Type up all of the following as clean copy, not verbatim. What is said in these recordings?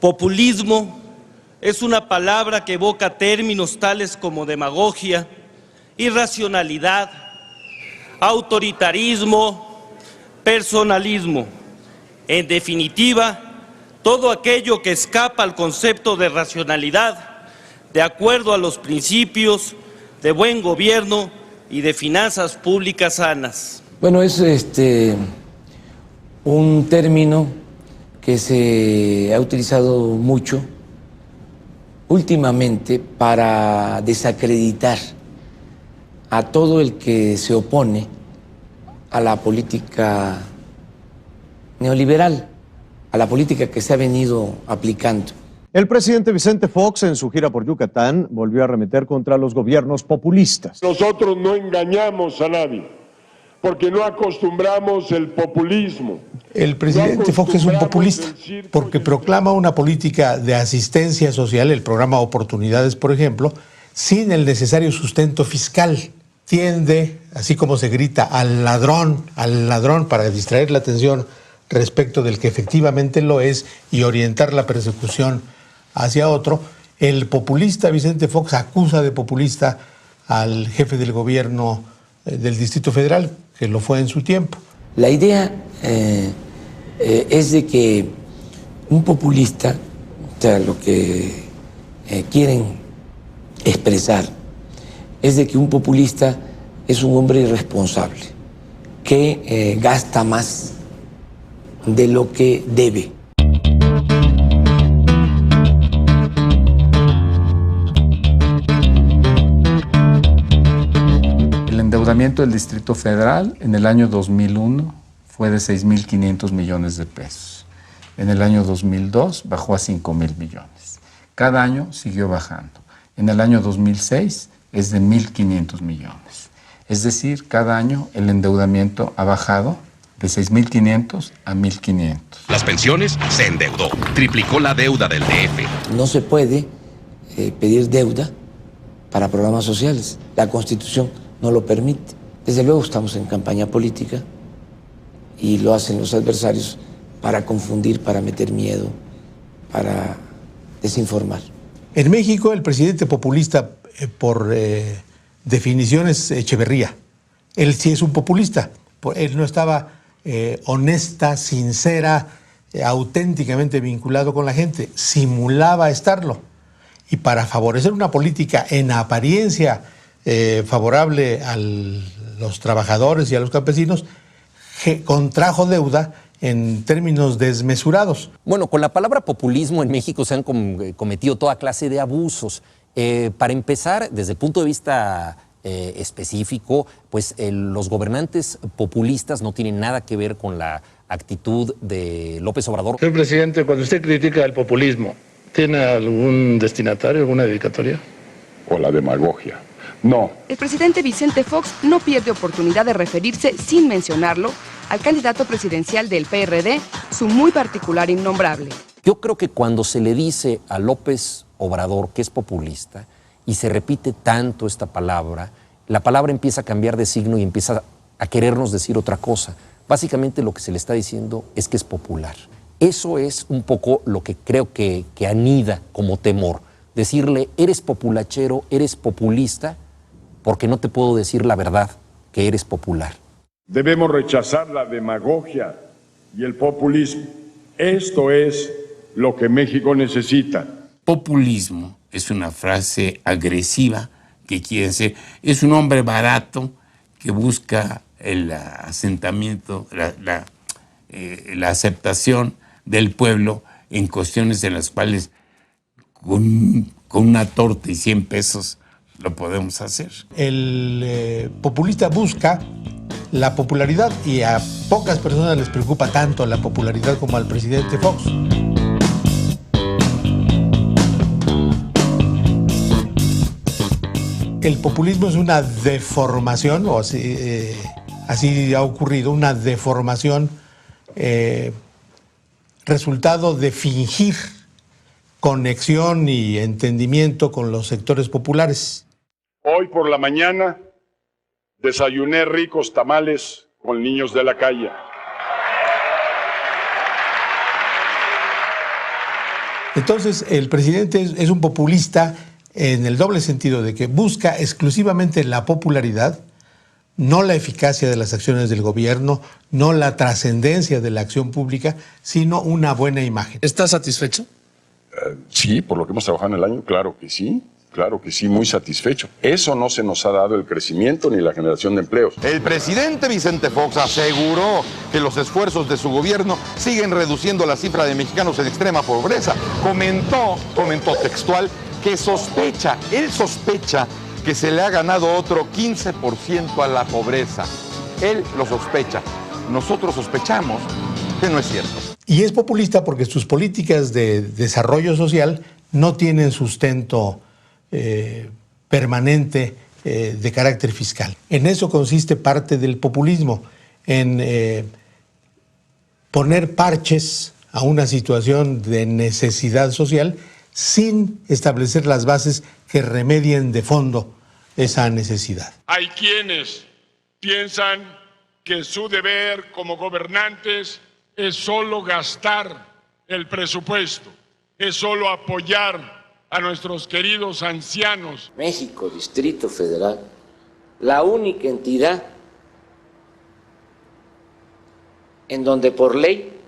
Populismo es una palabra que evoca términos tales como demagogia, irracionalidad, autoritarismo, personalismo. En definitiva, todo aquello que escapa al concepto de racionalidad, de acuerdo a los principios de buen gobierno y de finanzas públicas sanas. Bueno, es un término que se ha utilizado mucho últimamente para desacreditar a todo el que se opone a la política neoliberal, a la política que se ha venido aplicando. El presidente Vicente Fox, en su gira por Yucatán, volvió a arremeter contra los gobiernos populistas. Nosotros no engañamos a nadie, porque no acostumbramos el populismo. El presidente Fox es un populista porque proclama una política de asistencia social, el programa Oportunidades, por ejemplo, sin el necesario sustento fiscal. Tiende, así como se grita, al ladrón para distraer la atención respecto del que efectivamente lo es y orientar la persecución hacia otro. El populista Vicente Fox acusa de populista al jefe del gobierno del Distrito Federal, que lo fue en su tiempo. La idea es de que un populista, o sea, lo que quieren expresar es de que un populista es un hombre irresponsable, que gasta más de lo que debe. El endeudamiento del Distrito Federal en el año 2001 fue de 6.500 millones de pesos. En el año 2002 bajó a 5.000 millones. Cada año siguió bajando. En el año 2006 es de 1.500 millones. Es decir, cada año el endeudamiento ha bajado de 6.500 a 1.500. Las pensiones se endeudó, triplicó la deuda del DF. No se puede pedir deuda para programas sociales. La Constitución no lo permite. Desde luego estamos en campaña política y lo hacen los adversarios para confundir, para meter miedo, para desinformar. En México, el presidente populista, por definición, es Echeverría. Él sí es un populista. Él no estaba honesta, sincera, auténticamente vinculado con la gente. Simulaba estarlo. Y para favorecer una política en apariencia favorable a los trabajadores y a los campesinos, contrajo deuda en términos desmesurados. Bueno, con la palabra populismo en México se han cometido toda clase de abusos. Para empezar, desde el punto de vista específico, pues los gobernantes populistas no tienen nada que ver con la actitud de López Obrador. Señor presidente, cuando usted critica el populismo, ¿tiene algún destinatario, alguna dedicatoria? O la demagogia. No. El presidente Vicente Fox no pierde oportunidad de referirse, sin mencionarlo, al candidato presidencial del PRD, su muy particular innombrable. Yo creo que cuando se le dice a López Obrador que es populista y se repite tanto esta palabra, la palabra empieza a cambiar de signo y empieza a querernos decir otra cosa. Básicamente lo que se le está diciendo es que es popular. Eso es un poco lo que creo que anida como temor. Decirle, eres populachero, eres populista, porque no te puedo decir la verdad, que eres popular. Debemos rechazar la demagogia y el populismo. Esto es lo que México necesita. Populismo es una frase agresiva que quiere decir, es un hombre barato que busca el asentamiento, la aceptación del pueblo en cuestiones en las cuales con una torta y 100 pesos lo podemos hacer. El populista busca la popularidad y a pocas personas les preocupa tanto la popularidad como al presidente Fox. El populismo es una deformación, o así ha ocurrido, una deformación resultado de fingir conexión y entendimiento con los sectores populares. Hoy por la mañana desayuné ricos tamales con niños de la calle. Entonces, el presidente es un populista en el doble sentido de que busca exclusivamente la popularidad, no la eficacia de las acciones del gobierno, no la trascendencia de la acción pública, sino una buena imagen. ¿Estás satisfecho? Sí, por lo que hemos trabajado en el año, claro que sí, muy satisfecho. Eso no se nos ha dado el crecimiento ni la generación de empleos. El presidente Vicente Fox aseguró que los esfuerzos de su gobierno siguen reduciendo la cifra de mexicanos en extrema pobreza. Comentó textual que él sospecha que se le ha ganado otro 15% a la pobreza. Él lo sospecha. Nosotros sospechamos que no es cierto. Y es populista porque sus políticas de desarrollo social no tienen sustento permanente de carácter fiscal. En eso consiste parte del populismo, en poner parches a una situación de necesidad social sin establecer las bases que remedien de fondo esa necesidad. Hay quienes piensan que su deber como gobernantes es solo gastar el presupuesto, es solo apoyar a nuestros queridos ancianos. México, Distrito Federal, la única entidad en donde por ley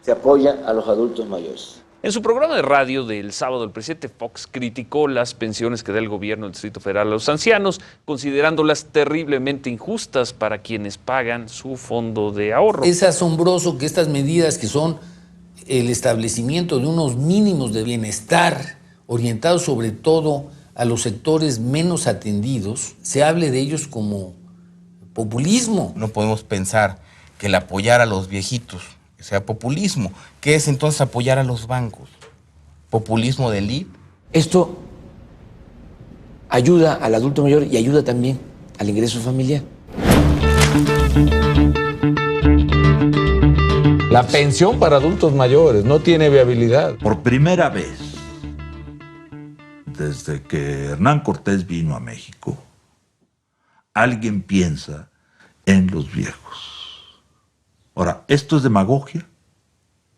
se apoya a los adultos mayores. En su programa de radio del sábado, el presidente Fox criticó las pensiones que da el gobierno del Distrito Federal a los ancianos, considerándolas terriblemente injustas para quienes pagan su fondo de ahorro. Es asombroso que estas medidas, que son el establecimiento de unos mínimos de bienestar orientados sobre todo a los sectores menos atendidos, se hable de ellos como populismo. No podemos pensar que el apoyar a los viejitos sea populismo. ¿Qué es entonces apoyar a los bancos? ¿Populismo de élite? Esto ayuda al adulto mayor y ayuda también al ingreso familiar. La pensión para adultos mayores no tiene viabilidad. Por primera vez, desde que Hernán Cortés vino a México, alguien piensa en los viejos. Ahora, ¿esto es demagogia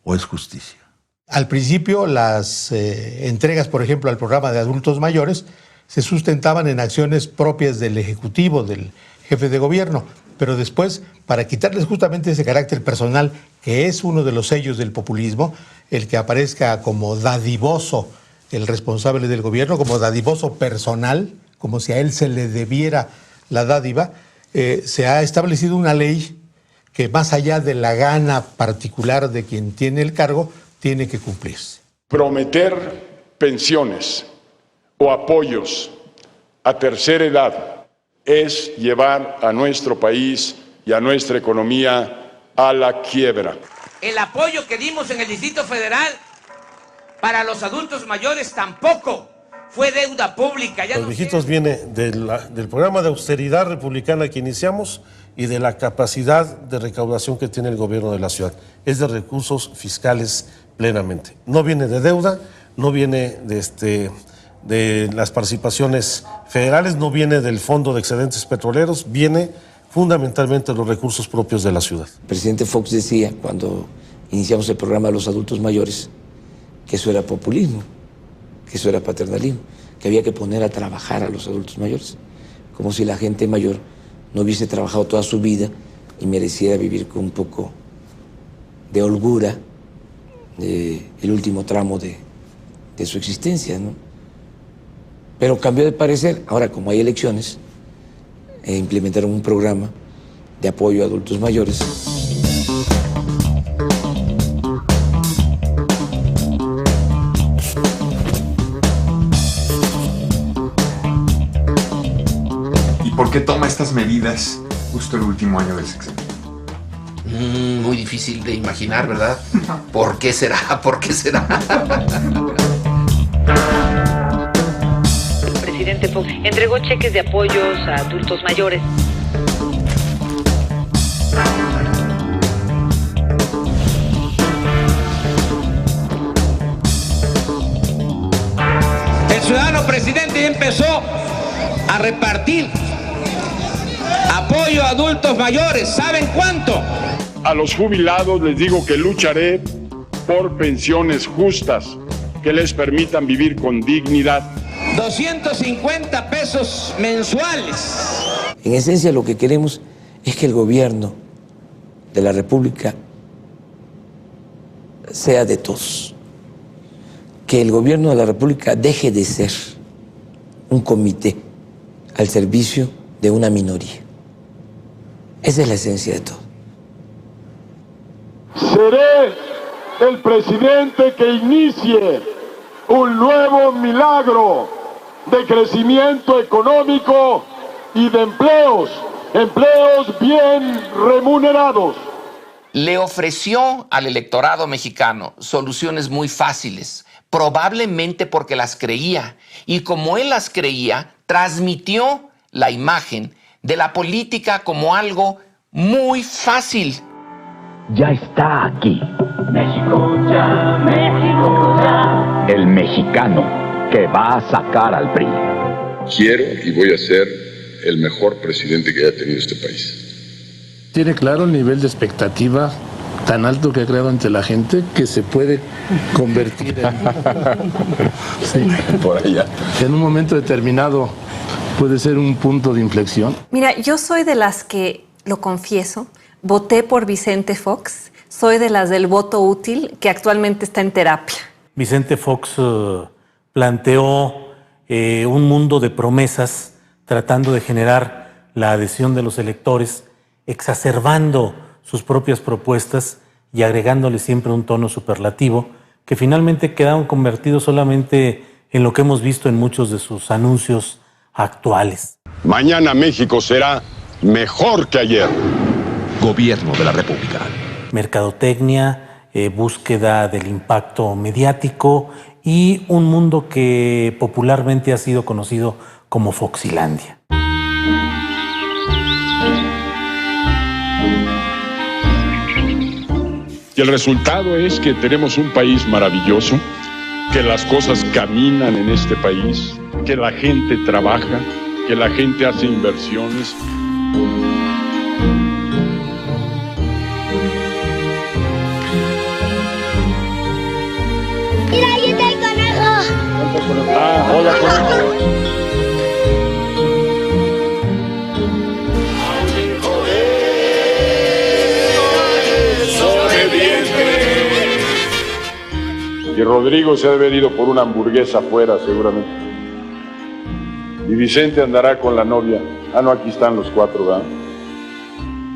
o es justicia? Al principio, las entregas, por ejemplo, al programa de adultos mayores, se sustentaban en acciones propias del Ejecutivo, del jefe de gobierno, pero después, para quitarles justamente ese carácter personal, que es uno de los sellos del populismo, el que aparezca como dadivoso el responsable del gobierno, como dadivoso personal, como si a él se le debiera la dádiva, se ha establecido una ley que más allá de la gana particular de quien tiene el cargo, tiene que cumplirse. Prometer pensiones o apoyos a tercera edad es llevar a nuestro país y a nuestra economía a la quiebra. El apoyo que dimos en el Distrito Federal para los adultos mayores tampoco fue deuda pública. Los viejitos viene del programa de austeridad republicana que iniciamos y de la capacidad de recaudación que tiene el gobierno de la ciudad. Es de recursos fiscales plenamente. No viene de deuda, no viene de las participaciones federales, no viene del Fondo de Excedentes Petroleros, viene fundamentalmente de los recursos propios de la ciudad. El presidente Fox decía, cuando iniciamos el programa de los adultos mayores, que eso era populismo, que eso era paternalismo, que había que poner a trabajar a los adultos mayores, como si la gente mayor no hubiese trabajado toda su vida y mereciera vivir con un poco de holgura el último tramo de su existencia, ¿no? Pero cambió de parecer. Ahora, como hay elecciones, implementaron un programa de apoyo a adultos mayores. ¿Por qué toma estas medidas justo el último año del sexenio? Muy difícil de imaginar, ¿verdad? ¿Por qué será? ¿Por qué será? El presidente Fox entregó cheques de apoyos a adultos mayores. El ciudadano presidente ya empezó a repartir apoyo a adultos mayores. ¿Saben cuánto? A los jubilados les digo que lucharé por pensiones justas que les permitan vivir con dignidad. 250 pesos mensuales. En esencia, lo que queremos es que el gobierno de la República sea de todos. Que el gobierno de la República deje de ser un comité al servicio de una minoría. Esa es la esencia de todo. Seré el presidente que inicie un nuevo milagro de crecimiento económico y de empleos bien remunerados. Le ofreció al electorado mexicano soluciones muy fáciles, probablemente porque las creía. Y como él las creía, transmitió la imagen de la política como algo muy fácil. Ya está aquí. México ya, México ya. El mexicano que va a sacar al PRI. Quiero y voy a ser el mejor presidente que haya tenido este país. Tiene claro el nivel de expectativa tan alto que ha creado ante la gente que se puede convertir por allá. En un momento determinado puede ser un punto de inflexión. Mira, yo soy de las que, lo confieso, voté por Vicente Fox. Soy de las del voto útil que actualmente está en terapia. Vicente Fox planteó un mundo de promesas tratando de generar la adhesión de los electores, exacerbando sus propias propuestas y agregándole siempre un tono superlativo que finalmente quedaron convertidos solamente en lo que hemos visto en muchos de sus anuncios actuales. Mañana México será mejor que ayer. Gobierno de la República. Mercadotecnia, búsqueda del impacto mediático y un mundo que popularmente ha sido conocido como Foxilandia. Y el resultado es que tenemos un país maravilloso, que las cosas caminan en este país, que la gente trabaja, que la gente hace inversiones. ¡Mira, ahí está el conejo! Ah, hola, conejo. Y Rodrigo se ha de haber ido por una hamburguesa afuera, seguramente. Y Vicente andará con la novia. Ah, no, aquí están los cuatro, ¿verdad?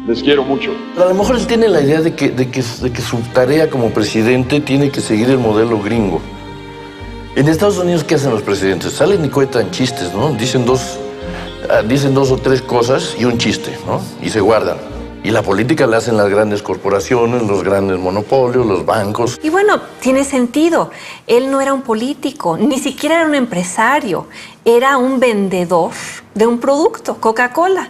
Les quiero mucho. A lo mejor él tiene la idea de que su tarea como presidente tiene que seguir el modelo gringo. En Estados Unidos, ¿qué hacen los presidentes? Salen y cuentan chistes, ¿no? Dicen dos o tres cosas y un chiste, ¿no? Y se guardan. Y la política la hacen las grandes corporaciones, los grandes monopolios, los bancos. Y bueno, tiene sentido. Él no era un político, ni siquiera era un empresario. Era un vendedor de un producto, Coca-Cola.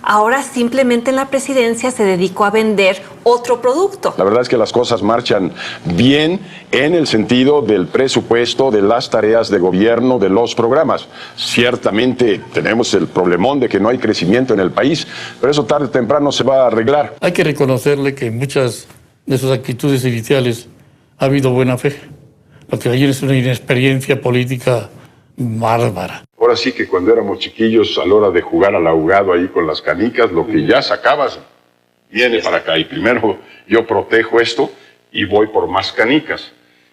Ahora simplemente en la presidencia se dedicó a vender otro producto. La verdad es que las cosas marchan bien en el sentido del presupuesto, de las tareas de gobierno, de los programas. Ciertamente tenemos el problemón de que no hay crecimiento en el país, pero eso tarde o temprano se va a arreglar. Hay que reconocerle que en muchas de sus actitudes iniciales ha habido buena fe. Lo que hay es una inexperiencia política bárbara. Ahora sí que cuando éramos chiquillos, a la hora de jugar al ahogado ahí con las canicas, lo que ya sacabas viene para acá. Y primero yo protejo esto y voy por más canicas.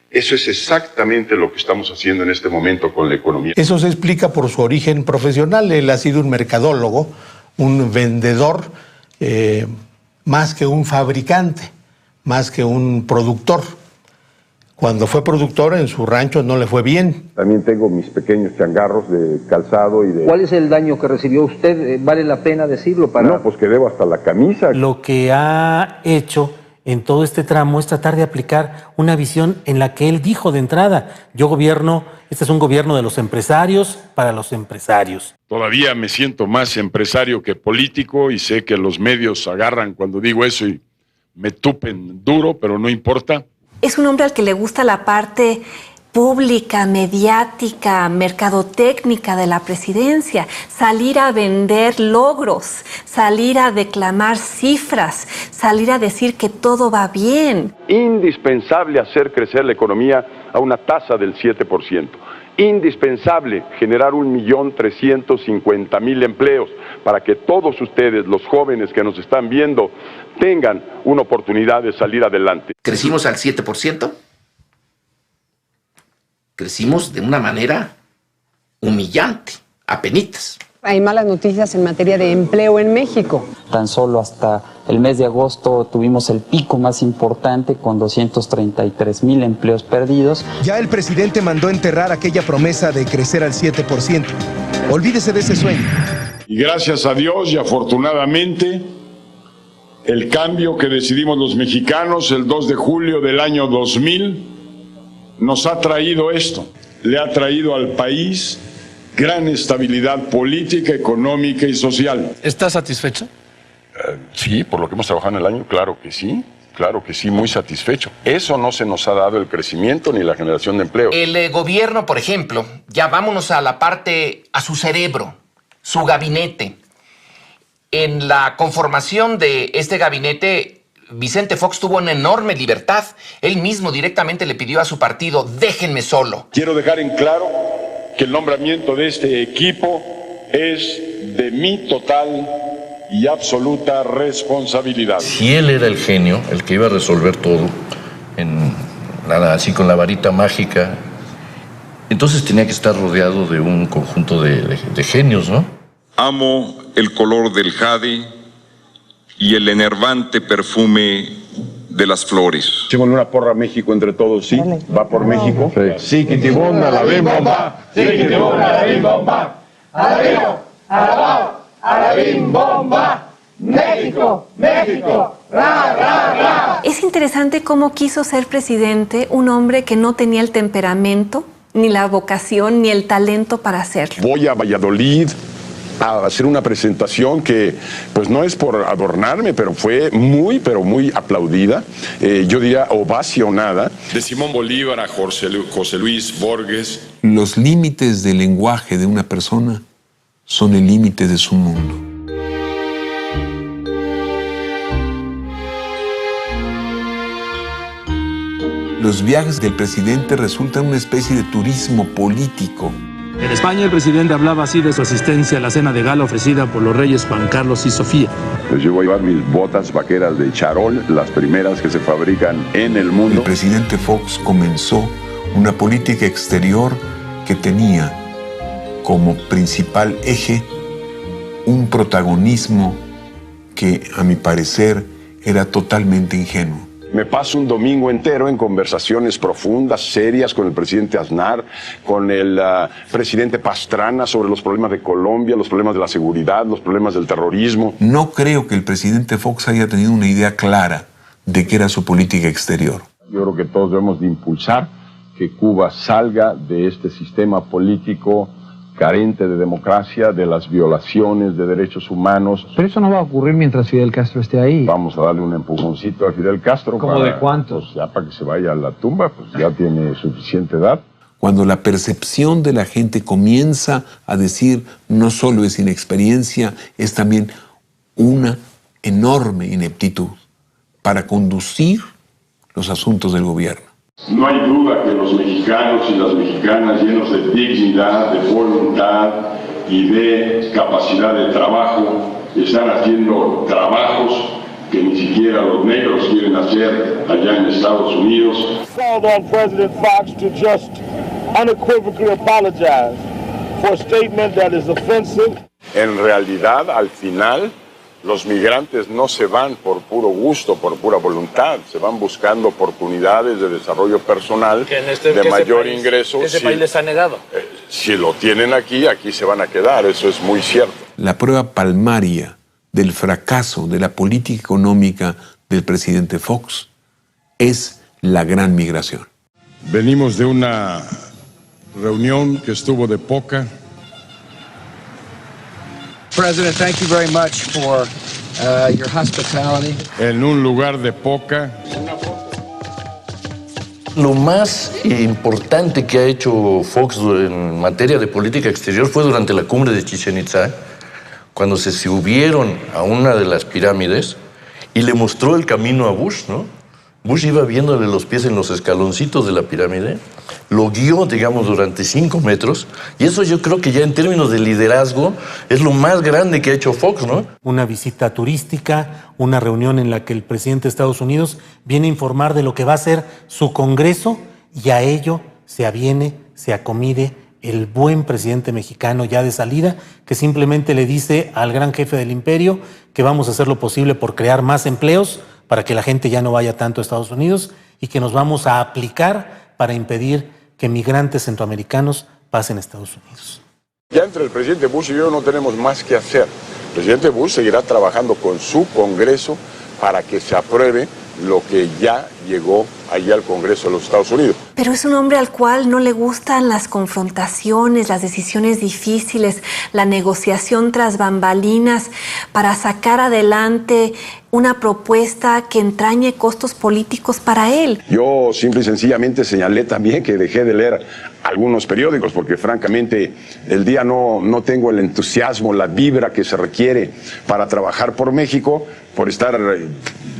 Eso es exactamente lo que estamos haciendo en este momento con la economía. Eso se explica por su origen profesional. Él ha sido un mercadólogo, un vendedor, más que un fabricante, más que un productor. Cuando fue productor en su rancho no le fue bien. También tengo mis pequeños changarros de calzado y de... ¿Cuál es el daño que recibió usted? ¿Vale la pena decirlo para...? No, pues que debo hasta la camisa. Lo que ha hecho en todo este tramo es tratar de aplicar una visión en la que él dijo de entrada: yo gobierno, este es un gobierno de los empresarios para los empresarios. Todavía me siento más empresario que político y sé que los medios agarran cuando digo eso y me tupen duro, pero no importa. Es un hombre al que le gusta la parte pública, mediática, mercadotécnica de la presidencia, salir a vender logros, salir a declamar cifras, salir a decir que todo va bien. Indispensable hacer crecer la economía a una tasa del 7%. Indispensable generar 1.350.000 empleos para que todos ustedes, los jóvenes que nos están viendo, tengan una oportunidad de salir adelante. ¿Crecimos al 7%? Crecimos de una manera humillante, apenitas. Hay malas noticias en materia de empleo en México. Tan solo hasta el mes de agosto tuvimos el pico más importante con 233,000 empleos perdidos. Ya el presidente mandó enterrar aquella promesa de crecer al 7%. Olvídese de ese sueño. Y gracias a Dios y afortunadamente, el cambio que decidimos los mexicanos el 2 de julio del año 2000 nos ha traído esto. Le ha traído al país gran estabilidad política, económica y social. ¿Está satisfecho? Sí, por lo que hemos trabajado en el año, claro que sí, muy satisfecho. Eso no se nos ha dado el crecimiento ni la generación de empleo. El gobierno, por ejemplo, ya vámonos a la parte, a su cerebro, su gabinete. En la conformación de este gabinete, Vicente Fox tuvo una enorme libertad. Él mismo directamente le pidió a su partido, déjenme solo. Quiero dejar en claro que el nombramiento de este equipo es de mi total y absoluta responsabilidad. Si él era el genio, el que iba a resolver todo, así con la varita mágica, entonces tenía que estar rodeado de un conjunto de genios, ¿no? Amo el color del jade y el enervante perfume de las flores. Echémosle una porra a México entre todos, ¿sí? Dale. ¿Va por México? Sí, Kitibomba, la bim bomba. Sí, Kitibomba, la bim bomba. ¡Alabío! ¡Alabao! ¡Alabim bomba! ¡México! ¡México! ¡Ra, ra, ra! Es interesante cómo quiso ser presidente un hombre que no tenía el temperamento, ni la vocación, ni el talento para hacerlo. Voy a Valladolid a hacer una presentación que, pues no es por adornarme, pero fue muy aplaudida, yo diría ovacionada. De Simón Bolívar a José Luis Borges. Los límites del lenguaje de una persona son el límite de su mundo. Los viajes del presidente resultan una especie de turismo político. En España, el presidente hablaba así de su asistencia a la cena de gala ofrecida por los reyes Juan Carlos y Sofía. Pues yo voy a llevar mis botas vaqueras de charol, las primeras que se fabrican en el mundo. El presidente Fox comenzó una política exterior que tenía como principal eje un protagonismo que, a mi parecer, era totalmente ingenuo. Me paso un domingo entero en conversaciones profundas, serias, con el presidente Aznar, con el presidente Pastrana sobre los problemas de Colombia, los problemas de la seguridad, los problemas del terrorismo. No creo que el presidente Fox haya tenido una idea clara de qué era su política exterior. Yo creo que todos debemos de impulsar que Cuba salga de este sistema político carente de democracia, de las violaciones de derechos humanos. Pero eso no va a ocurrir mientras Fidel Castro esté ahí. Vamos a darle un empujoncito a Fidel Castro. ¿Cómo de cuántos? Pues ya para que se vaya a la tumba, pues ya tiene suficiente edad. Cuando la percepción de la gente comienza a decir no solo es inexperiencia, es también una enorme ineptitud para conducir los asuntos del gobierno. No hay duda que los mexicanos y las mexicanas, llenos de dignidad, de voluntad y de capacidad de trabajo, están haciendo trabajos que ni siquiera los negros quieren hacer allá en Estados Unidos. Called on President Fox to just unequivocally apologize for a statement that is offensive. En realidad, al final, los migrantes no se van por puro gusto, por pura voluntad, se van buscando oportunidades de desarrollo personal, de mayor ingreso. Ese país les ha negado. Si lo tienen aquí, aquí se van a quedar, eso es muy cierto. La prueba palmaria del fracaso de la política económica del presidente Fox es la gran migración. Venimos de una reunión que estuvo de poca. President, thank you very much for your hospitality. En un lugar de poca. Lo más importante que ha hecho Fox en materia de política exterior fue durante la cumbre de Chichén Itzá, cuando se subieron a una de las pirámides y le mostró el camino a Bush, ¿no? Bush iba viéndole los pies en los escaloncitos de la pirámide, lo guió, digamos, durante 5 metros, y eso yo creo que ya en términos de liderazgo es lo más grande que ha hecho Fox, ¿no? Una visita turística, una reunión en la que el presidente de Estados Unidos viene a informar de lo que va a ser su Congreso, y a ello se aviene, se acomide el buen presidente mexicano ya de salida, que simplemente le dice al gran jefe del imperio que vamos a hacer lo posible por crear más empleos para que la gente ya no vaya tanto a Estados Unidos y que nos vamos a aplicar para impedir que migrantes centroamericanos pasen a Estados Unidos. Ya entre el presidente Bush y yo no tenemos más que hacer. El presidente Bush seguirá trabajando con su Congreso para que se apruebe lo que ya llegó allí al Congreso de los Estados Unidos. Pero es un hombre al cual no le gustan las confrontaciones, las decisiones difíciles, la negociación tras bambalinas para sacar adelante una propuesta que entrañe costos políticos para él. Yo simple y sencillamente señalé también que dejé de leer algunos periódicos porque francamente el día no tengo el entusiasmo, la vibra que se requiere para trabajar por México por estar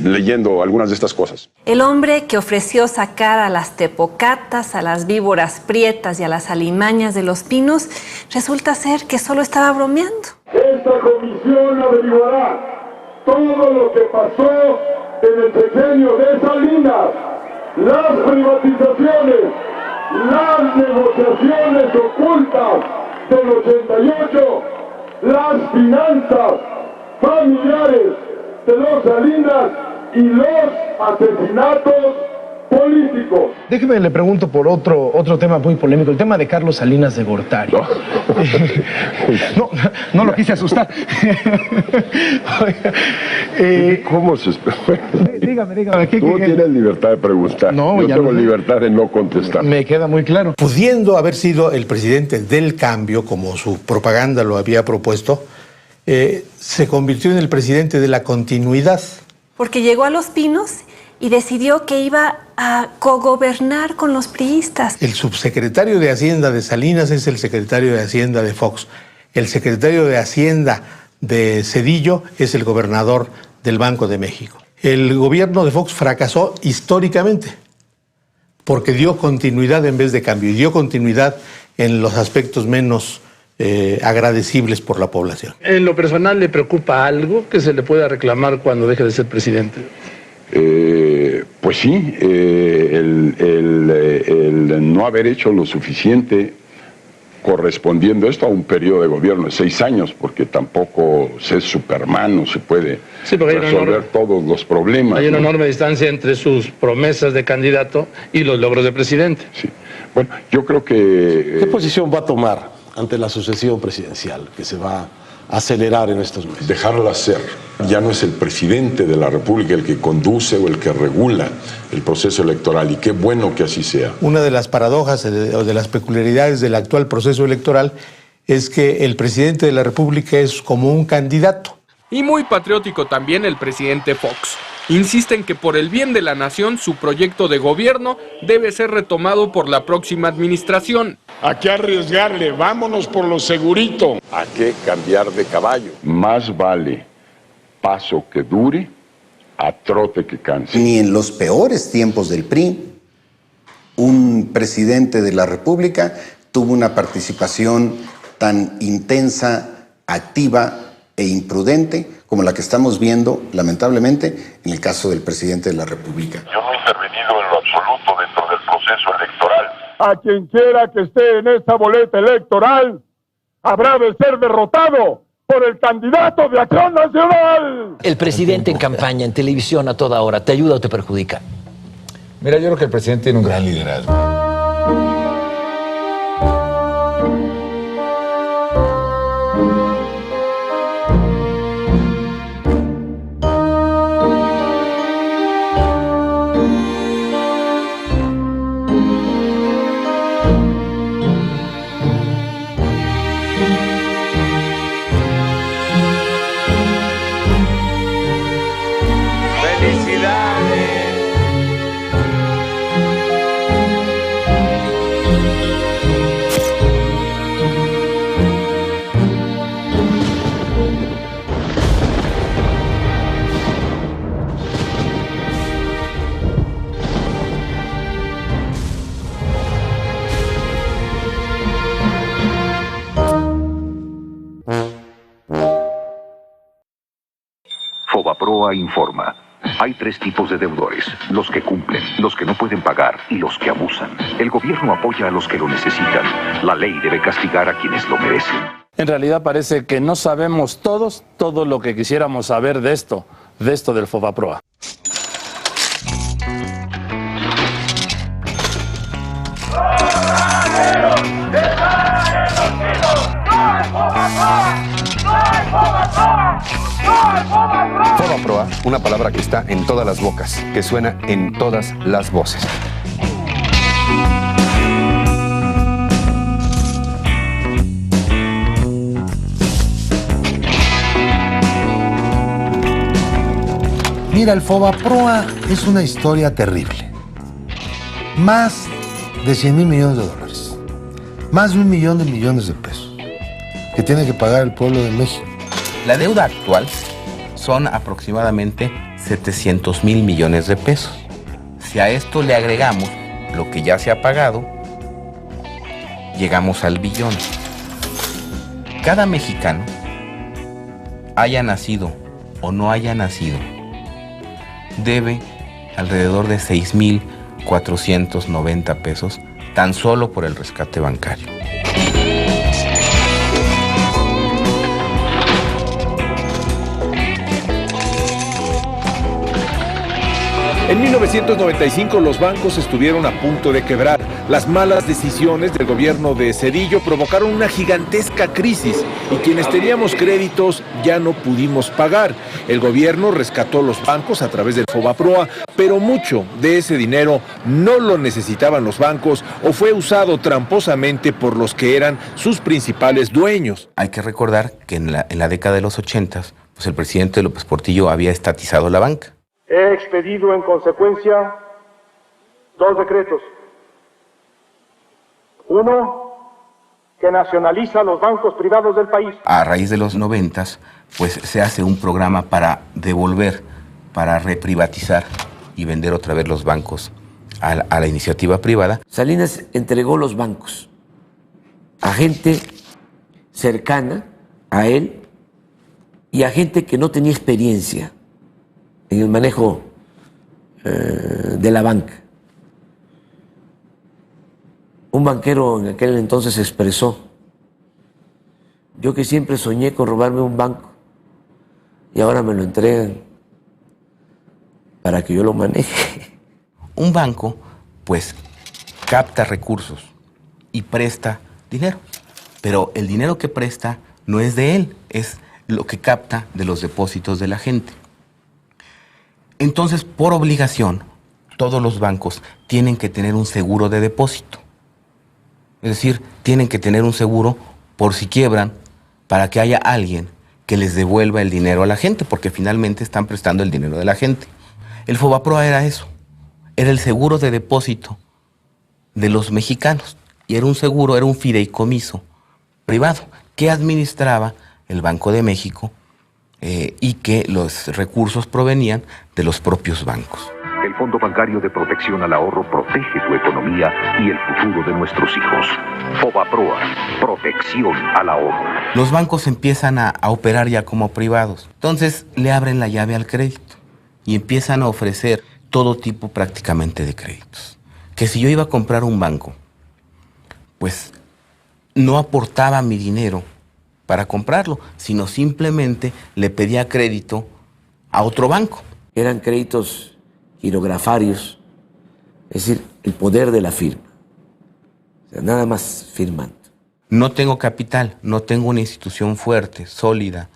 leyendo algunas de estas cosas. El hombre que ofreció sacar a las tepocatas, a las víboras prietas y a las alimañas de Los Pinos, resulta ser que solo estaba bromeando. Esta comisión averiguará todo lo que pasó en el sexenio de Salinas, las privatizaciones, las negociaciones ocultas del 88, las finanzas familiares de los Salinas y los asesinatos políticos. Déjeme, le pregunto por otro tema muy polémico, el tema de Carlos Salinas de Gortari. No lo quise asustar. ¿Cómo se espera? Dígame. Tú tienes libertad de preguntar. No, yo tengo libertad de no contestar. Me queda muy claro. Pudiendo haber sido el presidente del cambio, como su propaganda lo había propuesto, se convirtió en el presidente de la continuidad. Porque llegó a Los Pinos y decidió que iba a cogobernar con los priistas. El subsecretario de Hacienda de Salinas es el secretario de Hacienda de Fox. El secretario de Hacienda de Zedillo es el gobernador del Banco de México. El gobierno de Fox fracasó históricamente porque dio continuidad en vez de cambio y dio continuidad en los aspectos menos agradecibles por la población. ¿En lo personal le preocupa algo que se le pueda reclamar cuando deje de ser presidente? Pues sí, el no haber hecho lo suficiente correspondiendo esto a un periodo de gobierno de 6 años, porque tampoco se es Superman, no se puede resolver todos los problemas. Hay una enorme distancia entre sus promesas de candidato y los logros de presidente. Sí. Bueno, yo creo que... ¿Qué posición va a tomar ante la sucesión presidencial que se va a acelerar en estos meses? Dejarla ser. Ya no es el presidente de la República el que conduce o el que regula el proceso electoral, y qué bueno que así sea. Una de las paradojas o de las peculiaridades del actual proceso electoral es que el presidente de la República es como un candidato. Y muy patriótico también el presidente Fox. Insiste en que por el bien de la nación su proyecto de gobierno debe ser retomado por la próxima administración. ¿A qué arriesgarle? Vámonos por lo segurito. ¿A qué cambiar de caballo? Más vale paso que dure a trote que canse. Ni en los peores tiempos del PRI, un presidente de la República tuvo una participación tan intensa, activa e imprudente como la que estamos viendo, lamentablemente, en el caso del presidente de la República. Yo no he intervenido en lo absoluto dentro del proceso electoral. A quien quiera que esté en esta boleta electoral, habrá de ser derrotado por el candidato de Acción Nacional. El presidente en campaña, en televisión a toda hora, ¿te ayuda o te perjudica? Mira, yo creo que el presidente tiene un gran liderazgo. Fobaproa informa. Hay 3 tipos de deudores: los que cumplen, los que no pueden pagar y los que abusan. El gobierno apoya a los que lo necesitan. La ley debe castigar a quienes lo merecen. En realidad parece que no sabemos todos todo lo que quisiéramos saber de esto del Fobaproa. Fobaproa, una palabra que está en todas las bocas, que suena en todas las voces. Mira, el Fobaproa es una historia terrible. Más de 100,000 millones de dólares. Más de 1 millón de millones de pesos que tiene que pagar el pueblo de México. La deuda actual son aproximadamente 700,000 millones de pesos. Si a esto le agregamos lo que ya se ha pagado, llegamos al billón. Cada mexicano, haya nacido o no haya nacido, debe alrededor de 6,490 pesos tan solo por el rescate bancario. En 1995 los bancos estuvieron a punto de quebrar. Las malas decisiones del gobierno de Zedillo provocaron una gigantesca crisis y quienes teníamos créditos ya no pudimos pagar. El gobierno rescató los bancos a través del Fobaproa, pero mucho de ese dinero no lo necesitaban los bancos o fue usado tramposamente por los que eran sus principales dueños. Hay que recordar que en la década de los 80, pues el presidente López Portillo había estatizado la banca. He expedido en consecuencia 2 decretos. Uno, que nacionaliza los bancos privados del país. A raíz de los 90, pues se hace un programa para devolver, para reprivatizar y vender otra vez los bancos a la iniciativa privada. Salinas entregó los bancos a gente cercana a él y a gente que no tenía experiencia en el manejo de la banca. Un banquero en aquel entonces expresó: yo que siempre soñé con robarme un banco y ahora me lo entregan para que yo lo maneje. Un banco, pues, capta recursos y presta dinero, pero el dinero que presta no es de él, es lo que capta de los depósitos de la gente. Entonces, por obligación, todos los bancos tienen que tener un seguro de depósito. Es decir, tienen que tener un seguro por si quiebran, para que haya alguien que les devuelva el dinero a la gente, porque finalmente están prestando el dinero de la gente. El Fobaproa era eso, era el seguro de depósito de los mexicanos. Y era un seguro, era un fideicomiso privado que administraba el Banco de México y que los recursos provenían de los propios bancos. El Fondo Bancario de Protección al Ahorro protege tu economía y el futuro de nuestros hijos. Fobaproa, protección al ahorro. Los bancos empiezan a operar ya como privados. Entonces le abren la llave al crédito y empiezan a ofrecer todo tipo prácticamente de créditos. Que si yo iba a comprar un banco, pues no aportaba mi dinero para comprarlo, sino simplemente le pedía crédito a otro banco. Eran créditos girografarios, es decir, el poder de la firma. O sea, nada más firmando. No tengo capital, no tengo una institución fuerte, sólida,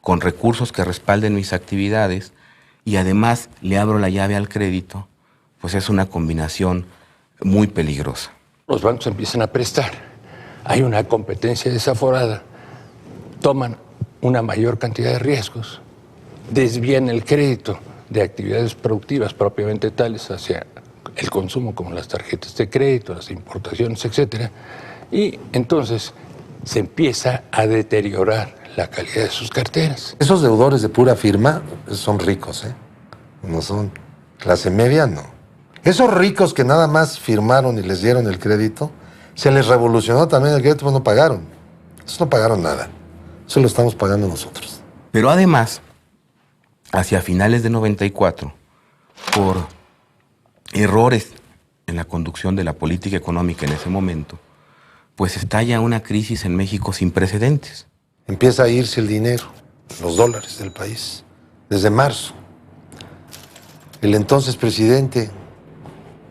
con recursos que respalden mis actividades y además le abro la llave al crédito, pues es una combinación muy peligrosa. Los bancos empiezan a prestar, hay una competencia desaforada, toman una mayor cantidad de riesgos, desvían el crédito de actividades productivas propiamente tales hacia el consumo, como las tarjetas de crédito, las importaciones, etcétera, y entonces se empieza a deteriorar la calidad de sus carteras. Esos deudores de pura firma son ricos, ¿eh? No son clase media, no. Esos ricos que nada más firmaron y les dieron el crédito, se les revolucionó también el crédito, pero no pagaron. Esos no pagaron nada. Eso lo estamos pagando nosotros. Pero además, hacia finales de 94, por errores en la conducción de la política económica en ese momento, pues estalla una crisis en México sin precedentes. Empieza a irse el dinero, los dólares del país, desde marzo. El entonces presidente,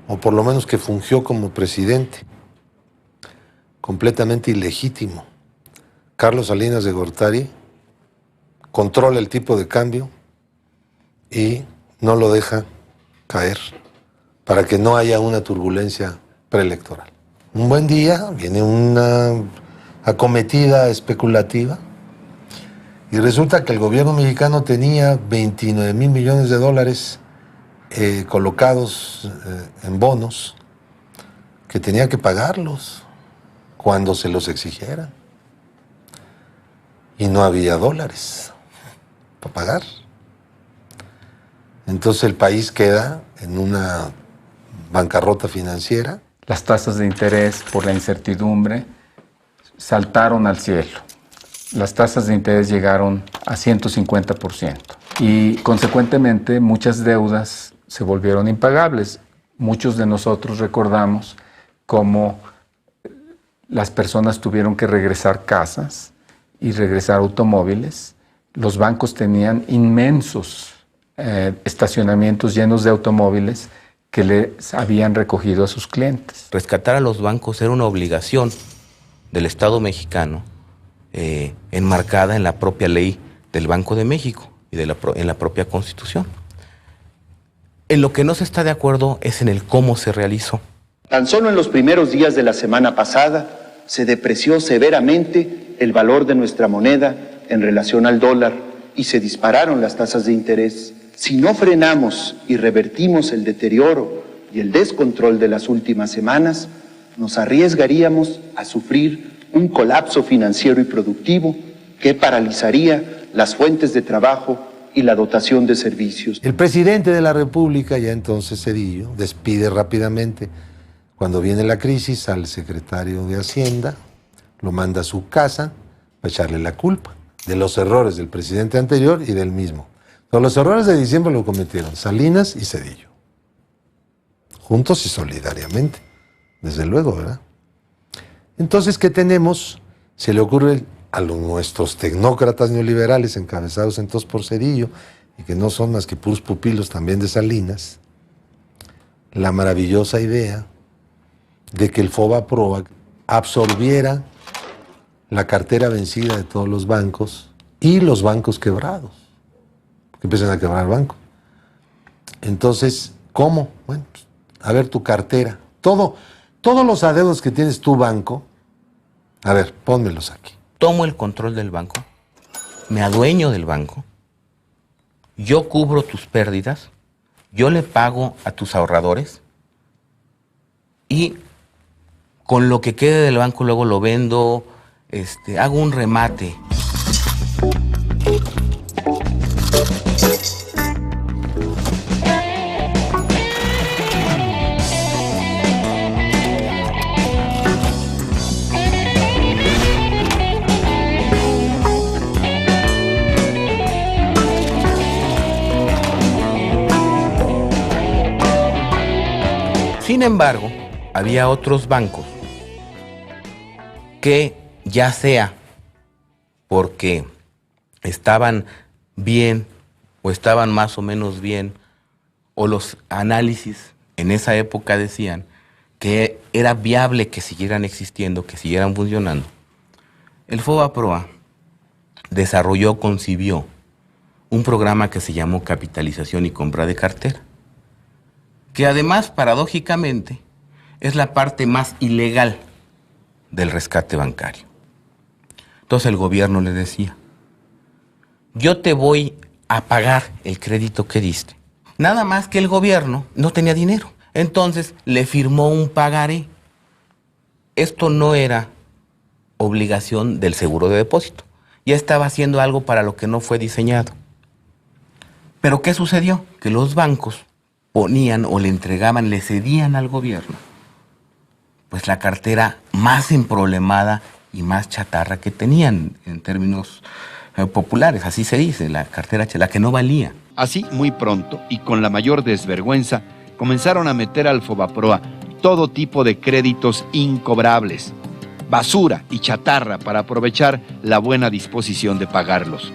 o por lo menos que fungió como presidente, completamente ilegítimo, Carlos Salinas de Gortari, controla el tipo de cambio y no lo deja caer para que no haya una turbulencia preelectoral. Un buen día viene una acometida especulativa y resulta que el gobierno mexicano tenía 29 mil millones de dólares colocados en bonos que tenía que pagarlos cuando se los exigieran. Y no había dólares para pagar. Entonces el país queda en una bancarrota financiera. Las tasas de interés por la incertidumbre saltaron al cielo. Las tasas de interés llegaron a 150% y consecuentemente muchas deudas se volvieron impagables. Muchos de nosotros recordamos cómo las personas tuvieron que regresar casas y regresar automóviles. Los bancos tenían inmensos estacionamientos llenos de automóviles que les habían recogido a sus clientes. Rescatar a los bancos era una obligación del Estado mexicano, enmarcada en la propia ley del Banco de México y en la propia Constitución. En lo que no se está de acuerdo es en el cómo se realizó. Tan solo en los primeros días de la semana pasada se depreció severamente el valor de nuestra moneda en relación al dólar y se dispararon las tasas de interés. Si no frenamos y revertimos el deterioro y el descontrol de las últimas semanas, nos arriesgaríamos a sufrir un colapso financiero y productivo que paralizaría las fuentes de trabajo y la dotación de servicios. El presidente de la República, ya entonces Zedillo, despide rápidamente, cuando viene la crisis, al secretario de Hacienda, lo manda a su casa para echarle la culpa de los errores del presidente anterior y del mismo. Pero los errores de diciembre lo cometieron Salinas y Zedillo, juntos y solidariamente, desde luego, ¿verdad? Entonces, ¿qué tenemos? Se le ocurre a nuestros tecnócratas neoliberales encabezados entonces por Zedillo, y que no son más que puros pupilos también de Salinas, la maravillosa idea de que el FOBAPROA absorbiera la cartera vencida de todos los bancos y los bancos quebrados, que empiezan a quebrar bancos. Entonces, ¿cómo? Bueno, pues, a ver tu cartera, todos los adeudos que tienes tu banco, a ver, pónmelos aquí. Tomo el control del banco, me adueño del banco, yo cubro tus pérdidas, yo le pago a tus ahorradores y con lo que quede del banco luego lo vendo, hago un remate. Sin embargo, había otros bancos que, ya sea porque estaban bien o estaban más o menos bien, o los análisis en esa época decían que era viable que siguieran existiendo, que siguieran funcionando, el FOBAPROA concibió un programa que se llamó Capitalización y Compra de Cartera, que además, paradójicamente, es la parte más ilegal del rescate bancario. Entonces el gobierno le decía, yo te voy a pagar el crédito que diste. Nada más que el gobierno no tenía dinero. Entonces le firmó un pagaré. Esto no era obligación del seguro de depósito. Ya estaba haciendo algo para lo que no fue diseñado. Pero ¿qué sucedió? Que los bancos ponían o le entregaban, le cedían al gobierno, pues la cartera más emproblemada y más chatarra que tenían en términos populares, así se dice, la cartera, la que no valía. Así, muy pronto y con la mayor desvergüenza, comenzaron a meter al Fobaproa todo tipo de créditos incobrables, basura y chatarra para aprovechar la buena disposición de pagarlos.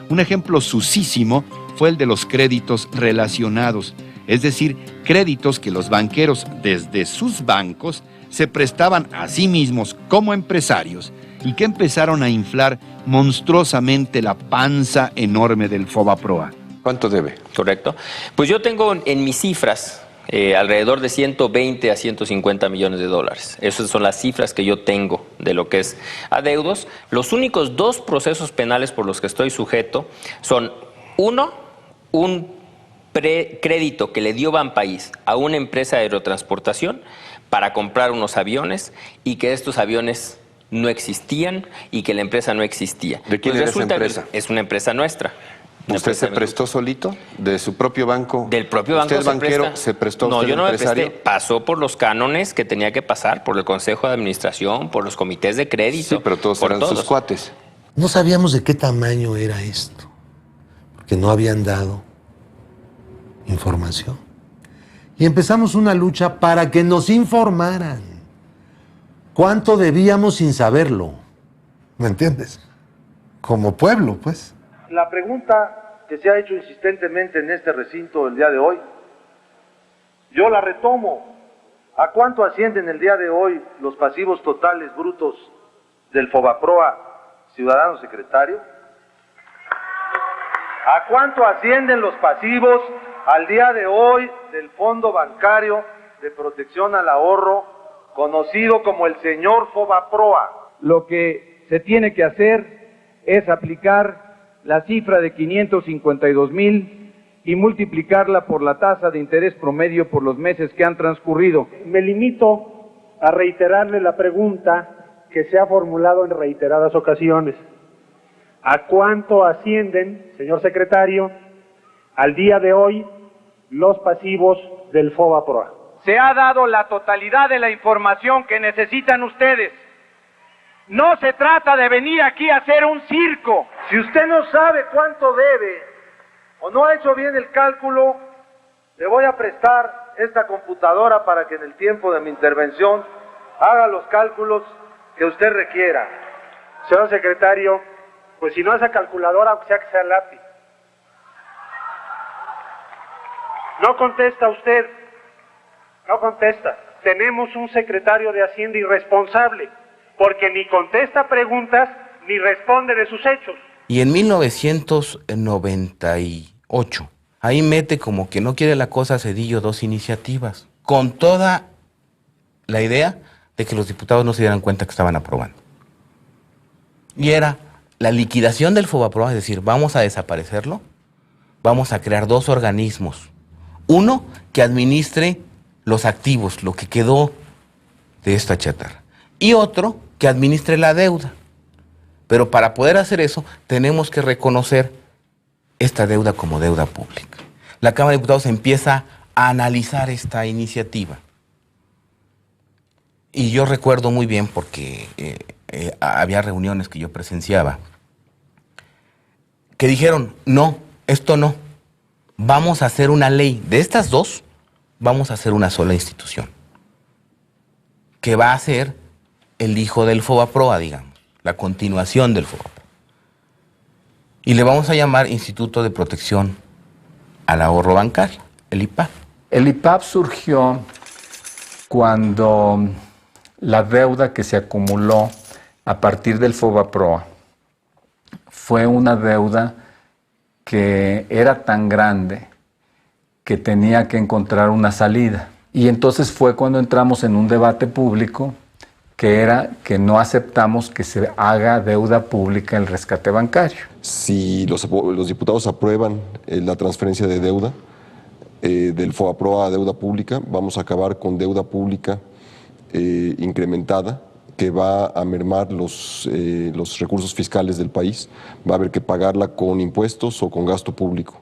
Un ejemplo sucísimo fue el de los créditos relacionados, es decir, créditos que los banqueros desde sus bancos se prestaban a sí mismos como empresarios y que empezaron a inflar monstruosamente la panza enorme del Fobaproa. ¿Cuánto debe? Correcto. Pues yo tengo en mis cifras alrededor de 120 a 150 millones de dólares. Esas son las cifras que yo tengo de lo que es adeudos. Los únicos 2 procesos penales por los que estoy sujeto son, uno, un crédito que le dio Banpaís a una empresa de aerotransportación para comprar unos aviones y que estos aviones no existían y que la empresa no existía. ¿De quién era esa empresa? Es una empresa nuestra. ¿Usted se prestó solito? ¿De su propio banco? Del propio banco. ¿Usted, banquero, se prestó? No, yo no empresario? me presté. Pasó por los cánones que tenía que pasar, por el Consejo de Administración, por los comités de crédito. Sí, pero todos eran sus cuates. No sabíamos de qué tamaño era esto, porque no habían dado información. Y empezamos una lucha para que nos informaran cuánto debíamos sin saberlo. ¿Me entiendes? Como pueblo, pues. La pregunta que se ha hecho insistentemente en este recinto el día de hoy, yo la retomo. ¿A cuánto ascienden el día de hoy los pasivos totales brutos del Fobaproa, ciudadano secretario? ¿A cuánto ascienden los pasivos al día de hoy del Fondo Bancario de Protección al Ahorro, conocido como el señor Fobaproa? Lo que se tiene que hacer es aplicar la cifra de 552,000 y multiplicarla por la tasa de interés promedio por los meses que han transcurrido. Me limito a reiterarle la pregunta que se ha formulado en reiteradas ocasiones. ¿A cuánto ascienden, señor secretario, al día de hoy los pasivos del Fobaproa? Se ha dado la totalidad de la información que necesitan ustedes. No se trata de venir aquí a hacer un circo. Si usted no sabe cuánto debe o no ha hecho bien el cálculo, le voy a prestar esta computadora para que en el tiempo de mi intervención haga los cálculos que usted requiera. Señor secretario, pues si no es a calculadora, aunque sea que sea lápiz. No contesta usted. No contesta. Tenemos un secretario de Hacienda irresponsable, porque ni contesta preguntas ni responde de sus hechos. Y en 1998, ahí mete como que no quiere la cosa Zedillo 2 iniciativas, con toda la idea de que los diputados no se dieran cuenta que estaban aprobando. Y era la liquidación del Fobaproa, es decir, vamos a desaparecerlo, vamos a crear 2 organismos. Uno que administre los activos, lo que quedó de esta chatarra. Y otro que administre la deuda. Pero para poder hacer eso, tenemos que reconocer esta deuda como deuda pública. La Cámara de Diputados empieza a analizar esta iniciativa. Y yo recuerdo muy bien, porque había reuniones que yo presenciaba, que dijeron, no, esto no. Vamos a hacer una ley. De estas 2, vamos a hacer una sola institución, que va a ser el hijo del Fobaproa, digamos, la continuación del Fobaproa. Y le vamos a llamar Instituto de Protección al Ahorro Bancario, el IPAB. El IPAB surgió cuando la deuda que se acumuló a partir del Fobaproa fue una deuda que era tan grande que tenía que encontrar una salida. Y entonces fue cuando entramos en un debate público que era que no aceptamos que se haga deuda pública el rescate bancario. Si los diputados aprueban la transferencia de deuda del Fobaproa a deuda pública, vamos a acabar con deuda pública incrementada, que va a mermar los recursos fiscales del país. Va a haber que pagarla con impuestos o con gasto público.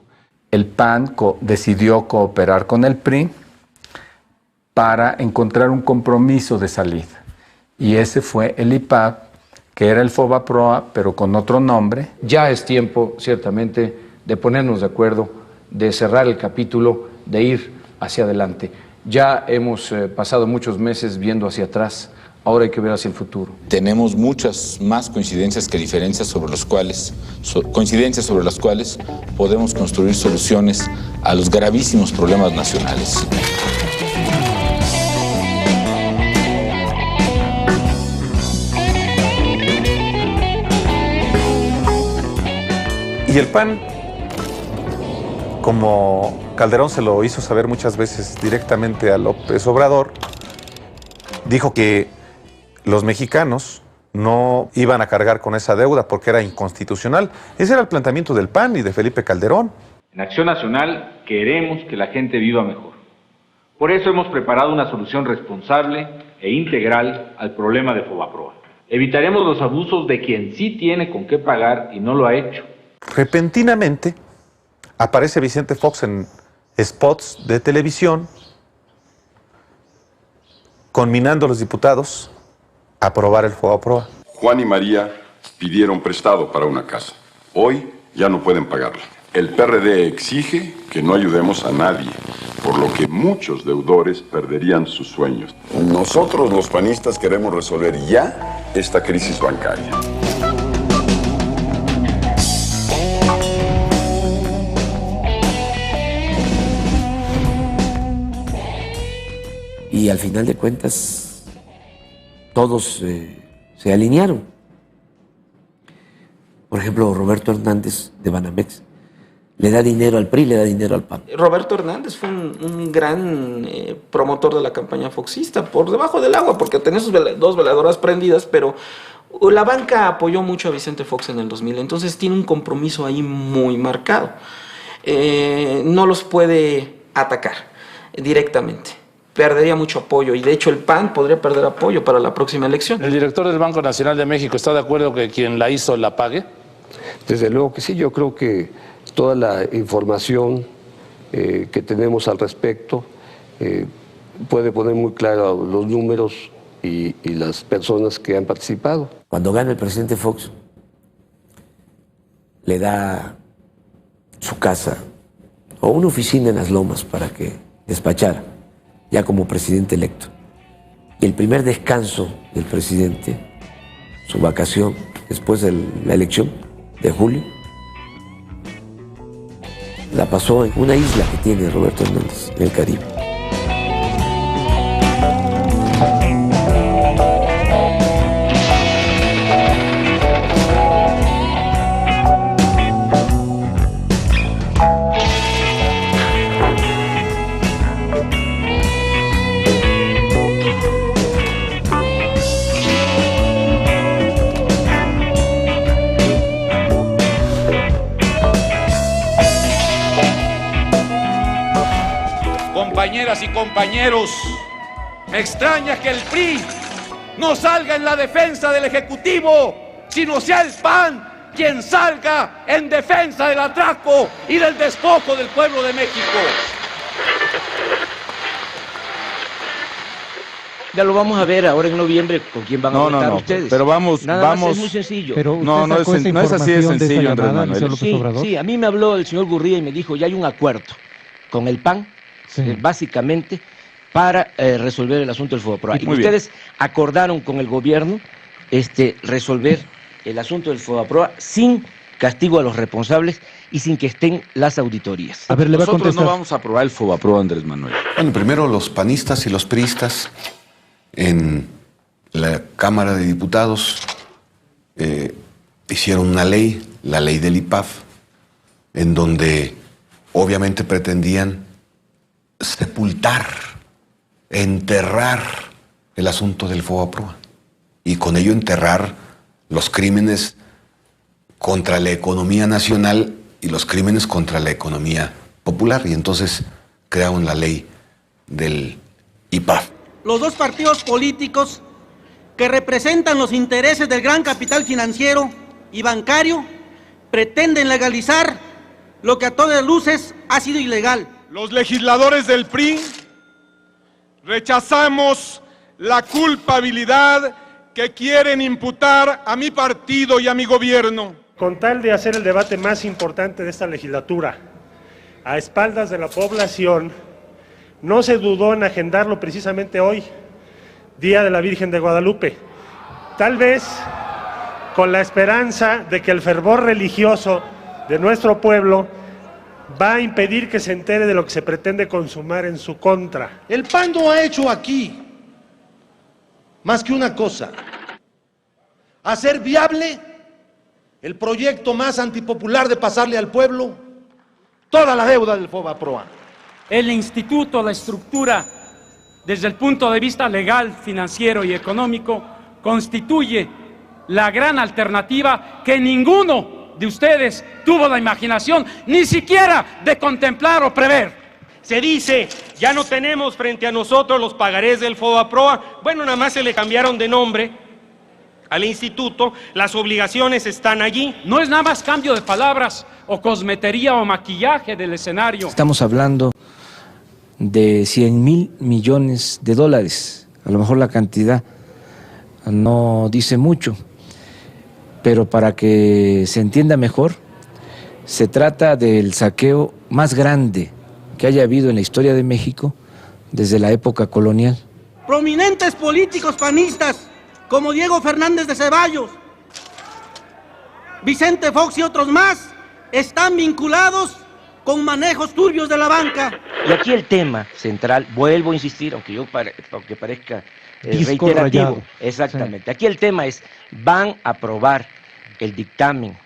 El PAN decidió cooperar con el PRI para encontrar un compromiso de salida. Y ese fue el IPAB, que era el Fobaproa, pero con otro nombre. Ya es tiempo, ciertamente, de ponernos de acuerdo de cerrar el capítulo, de ir hacia adelante. Ya hemos pasado muchos meses viendo hacia atrás, ahora hay que ver hacia el futuro. Tenemos muchas más coincidencias que diferencias sobre las cuales podemos construir soluciones a los gravísimos problemas nacionales. Y el PAN, como Calderón se lo hizo saber muchas veces directamente a López Obrador, dijo que los mexicanos no iban a cargar con esa deuda porque era inconstitucional. Ese era el planteamiento del PAN y de Felipe Calderón. En Acción Nacional queremos que la gente viva mejor. Por eso hemos preparado una solución responsable e integral al problema de Fobaproa. Evitaremos los abusos de quien sí tiene con qué pagar y no lo ha hecho. Repentinamente aparece Vicente Fox en spots de televisión conminando a los diputados a aprobar el Fobaproa. Juan y María pidieron prestado para una casa. Hoy ya no pueden pagarla. El PRD exige que no ayudemos a nadie, por lo que muchos deudores perderían sus sueños. Nosotros, los panistas, queremos resolver ya esta crisis bancaria. Y al final de cuentas, todos se alinearon. Por ejemplo, Roberto Hernández de Banamex le da dinero al PRI, le da dinero al PAN. Roberto Hernández fue un gran promotor de la campaña foxista, por debajo del agua, porque tenía sus dos veladoras prendidas, pero la banca apoyó mucho a Vicente Fox en el 2000, entonces tiene un compromiso ahí muy marcado. No los puede atacar directamente. Perdería mucho apoyo y de hecho el PAN podría perder apoyo para la próxima elección. ¿El director del Banco Nacional de México está de acuerdo que quien la hizo la pague? Desde luego que sí, yo creo que toda la información que tenemos al respecto puede poner muy claro los números y las personas que han participado. Cuando gana el presidente Fox, le da su casa o una oficina en Las Lomas para que despachara, ya como presidente electo. Y el primer descanso del presidente, su vacación después de la elección de julio, la pasó en una isla que tiene Roberto Hernández, en el Caribe. Compañeras y compañeros, me extraña que el PRI no salga en la defensa del Ejecutivo, sino sea el PAN quien salga en defensa del atraco y del despojo del pueblo de México. Ya lo vamos a ver ahora en noviembre con quién van a votar ustedes. Pero vamos, Nada más es muy sencillo. Pero no es así de sencillo, Andrés Manuel. Sí, a mí me habló el señor Gurría y me dijo, ya hay un acuerdo con el PAN, básicamente, para resolver el asunto del Fobaproa. Y ustedes acordaron con el gobierno resolver el asunto del Fobaproa sin castigo a los responsables y sin que estén las auditorías. A ver, nosotros no vamos a aprobar el Fobaproa, Andrés Manuel. Bueno, primero los panistas y los priistas en la Cámara de Diputados hicieron una ley, la ley del IPAF, en donde obviamente pretendían sepultar, enterrar el asunto del Fobaproa y con ello enterrar los crímenes contra la economía nacional y los crímenes contra la economía popular, y entonces crearon la ley del IPAF. Los dos partidos políticos que representan los intereses del gran capital financiero y bancario pretenden legalizar lo que a todas luces ha sido ilegal. Los legisladores del PRI rechazamos la culpabilidad que quieren imputar a mi partido y a mi gobierno. Con tal de hacer el debate más importante de esta legislatura, a espaldas de la población, no se dudó en agendarlo precisamente hoy, Día de la Virgen de Guadalupe. Tal vez con la esperanza de que el fervor religioso de nuestro pueblo va a impedir que se entere de lo que se pretende consumar en su contra. El PAN no ha hecho aquí más que una cosa: hacer viable el proyecto más antipopular de pasarle al pueblo toda la deuda del FOBAPROA. El instituto, la estructura, desde el punto de vista legal, financiero y económico, constituye la gran alternativa que ninguno de ustedes tuvo la imaginación ni siquiera de contemplar o prever. Se dice, ya no tenemos frente a nosotros los pagarés del FOBAPROA. Bueno, nada más se le cambiaron de nombre al instituto, las obligaciones están allí. No es nada más cambio de palabras o cosmetería o maquillaje del escenario. Estamos hablando de 100,000 millones de dólares. A lo mejor la cantidad no dice mucho, pero para que se entienda mejor, se trata del saqueo más grande que haya habido en la historia de México desde la época colonial. Prominentes políticos panistas como Diego Fernández de Ceballos, Vicente Fox y otros más están vinculados con manejos turbios de la banca. Y aquí el tema central, vuelvo a insistir, aunque parezca Disco reiterativo, rayado. exactamente. Sí. Aquí el tema es, ¿van a aprobar el dictamen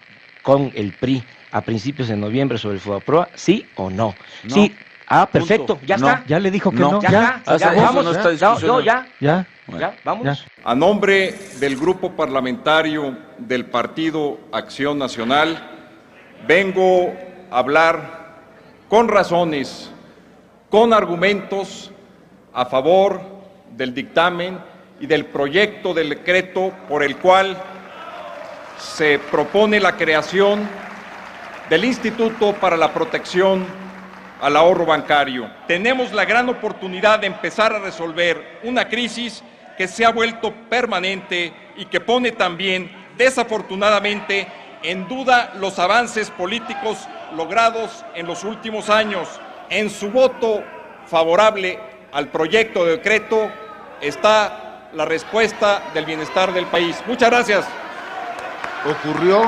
con el PRI a principios de noviembre sobre el FOBAPROA, sí o no? No. Sí. Ah, perfecto, Punto. ya está. Ya le dijo que no. Ya vamos. Vamos. Ya. A nombre del Grupo Parlamentario del Partido Acción Nacional, vengo a hablar con razones, con argumentos a favor del dictamen y del proyecto del decreto por el cual se propone la creación del Instituto para la Protección al Ahorro Bancario. Tenemos la gran oportunidad de empezar a resolver una crisis que se ha vuelto permanente y que pone también, desafortunadamente, en duda los avances políticos logrados en los últimos años. En su voto favorable al proyecto de decreto está la respuesta del bienestar del país. Muchas gracias. Ocurrió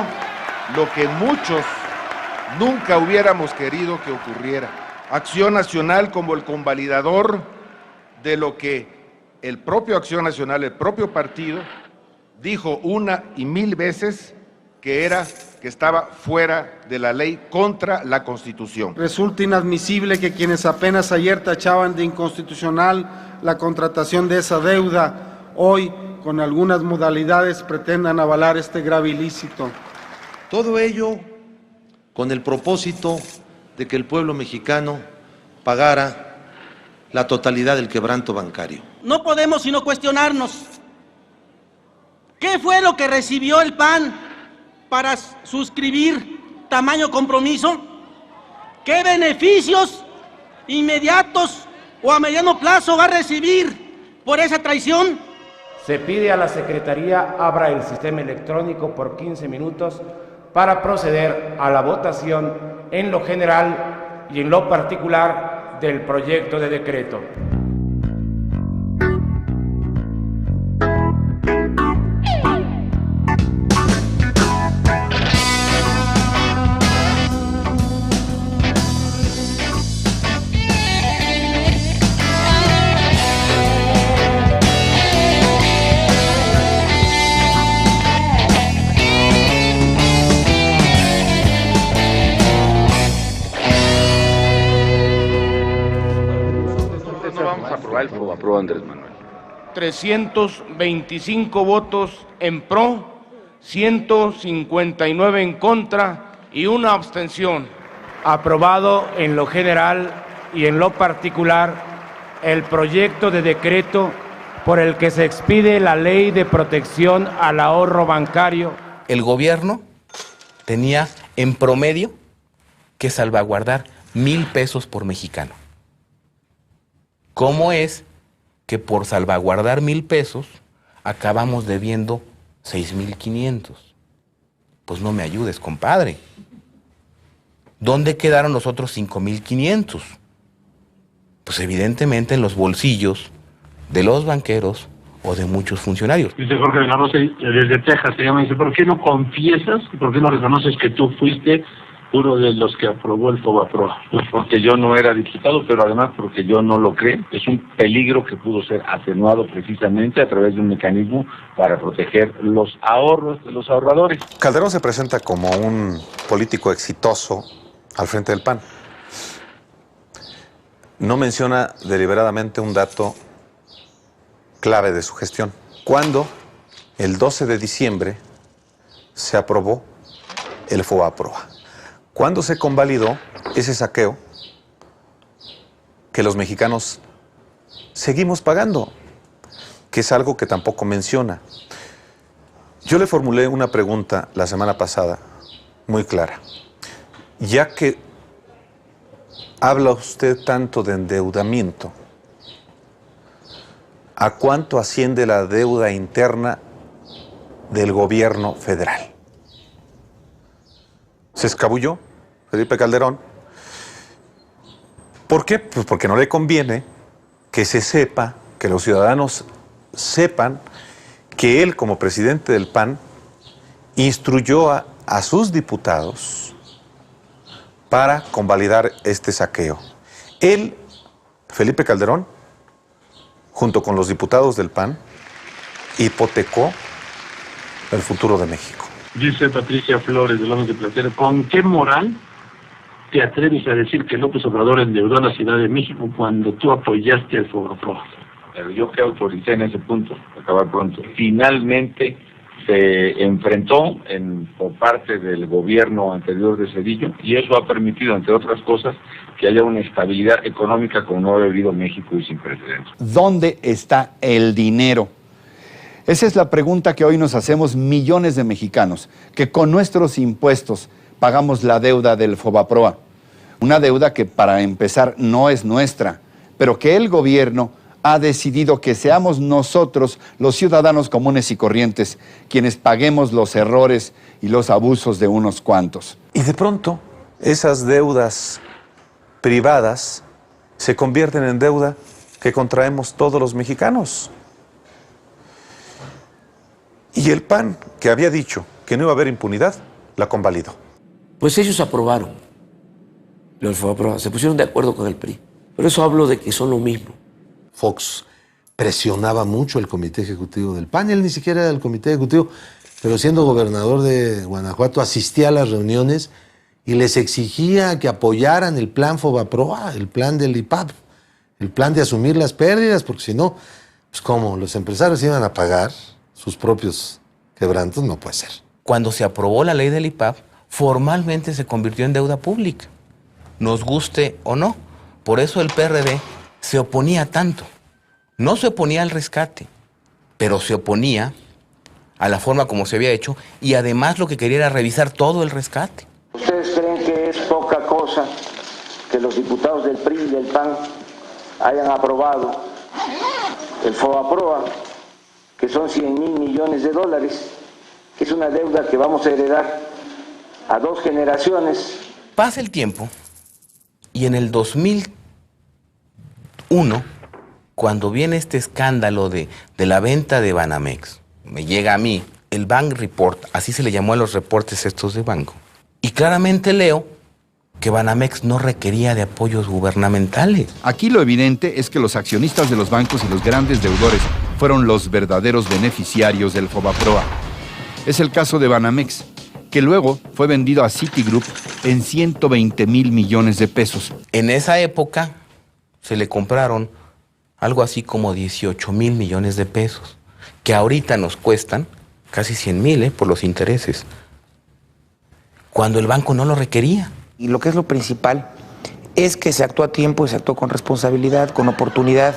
lo que muchos nunca hubiéramos querido que ocurriera. Acción Nacional como el convalidador de lo que el propio Acción Nacional, el propio partido, dijo una y mil veces que estaba fuera de la ley, contra la Constitución. Resulta inadmisible que quienes apenas ayer tachaban de inconstitucional la contratación de esa deuda, hoy con algunas modalidades pretendan avalar este grave ilícito. Todo ello con el propósito de que el pueblo mexicano pagara la totalidad del quebranto bancario. No podemos sino cuestionarnos, ¿qué fue lo que recibió el PAN para suscribir tamaño compromiso? ¿Qué beneficios inmediatos o a mediano plazo va a recibir por esa traición? Se pide a la Secretaría abra el sistema electrónico por 15 minutos para proceder a la votación en lo general y en lo particular del proyecto de decreto. El FOBAPROA, Andrés Manuel. 325 votos en pro, 159 en contra y una abstención. Aprobado en lo general y en lo particular el proyecto de decreto por el que se expide la Ley de Protección al Ahorro Bancario. El gobierno tenía en promedio que salvaguardar 1,000 pesos por mexicano. ¿Cómo es que por salvaguardar 1,000 pesos acabamos debiendo 6,500? Pues no me ayudes, compadre. ¿Dónde quedaron los otros 5.500? Pues evidentemente en los bolsillos de los banqueros o de muchos funcionarios. Dice Jorge de la Rosa desde Texas, se llama, dice, ¿por qué no confiesas? ¿Por qué no reconoces que tú fuiste uno de los que aprobó el FOBAPROA? Pues porque yo no era diputado, pero además porque yo no lo creo. Es un peligro que pudo ser atenuado precisamente a través de un mecanismo para proteger los ahorros de los ahorradores. Calderón se presenta como un político exitoso al frente del PAN. No menciona deliberadamente un dato clave de su gestión. Cuando el 12 de diciembre se aprobó el FOBAPROA. ¿Cuándo se convalidó ese saqueo que los mexicanos seguimos pagando? Que es algo que tampoco menciona. Yo le formulé una pregunta la semana pasada, muy clara. Ya que habla usted tanto de endeudamiento, ¿a cuánto asciende la deuda interna del gobierno federal? Se escabulló Felipe Calderón. ¿Por qué? Pues porque no le conviene que se sepa, que los ciudadanos sepan que él, como presidente del PAN, instruyó a sus diputados para convalidar este saqueo. Él, Felipe Calderón, junto con los diputados del PAN, hipotecó el futuro de México. Dice Patricia Flores de Lomas de Platero, ¿con qué moral te atreves a decir que López Obrador endeudó a la Ciudad de México cuando tú apoyaste el FOBAPROA? Pero yo que autoricé en ese punto, acabar pronto. Finalmente se enfrentó por parte del gobierno anterior de Zedillo y eso ha permitido, entre otras cosas, que haya una estabilidad económica como no ha vivido México y sin precedentes. ¿Dónde está el dinero? Esa es la pregunta que hoy nos hacemos millones de mexicanos, que con nuestros impuestos pagamos la deuda del FOBAPROA. Una deuda que, para empezar, no es nuestra, pero que el gobierno ha decidido que seamos nosotros, los ciudadanos comunes y corrientes, quienes paguemos los errores y los abusos de unos cuantos. Y de pronto, esas deudas privadas se convierten en deuda que contraemos todos los mexicanos. Y el PAN, que había dicho que no iba a haber impunidad, la convalidó. Pues ellos aprobaron el FOBAPROA, se pusieron de acuerdo con el PRI. Por eso hablo de que son lo mismo. Fox presionaba mucho el comité ejecutivo del PAN, él ni siquiera era del comité ejecutivo, pero siendo gobernador de Guanajuato asistía a las reuniones y les exigía que apoyaran el plan FOBAPROA, el plan del IPAP, el plan de asumir las pérdidas, porque si no, pues como los empresarios iban a pagar sus propios quebrantos, no puede ser. Cuando se aprobó la ley del IPAP, formalmente se convirtió en deuda pública, nos guste o no. Por eso el PRD se oponía tanto. No se oponía al rescate, pero se oponía a la forma como se había hecho y además lo que quería era revisar todo el rescate. ¿Ustedes creen que es poca cosa que los diputados del PRI y del PAN hayan aprobado el FOBAPROA, que son 100,000 millones de dólares, que es una deuda que vamos a heredar a 2 generaciones? Pasa el tiempo y en el 2001, cuando viene este escándalo de la venta de Banamex, me llega a mí el Bank Report, así se le llamó a los reportes estos de banco, y claramente leo que Banamex no requería de apoyos gubernamentales. Aquí lo evidente es que los accionistas de los bancos y los grandes deudores fueron los verdaderos beneficiarios del FOBAPROA. Es el caso de Banamex, que luego fue vendido a Citigroup en 120,000 millones de pesos. En esa época se le compraron algo así como 18,000 millones de pesos, que ahorita nos cuestan casi 100,000 por los intereses, cuando el banco no lo requería. Y lo que es lo principal es que se actuó a tiempo y se actuó con responsabilidad, con oportunidad.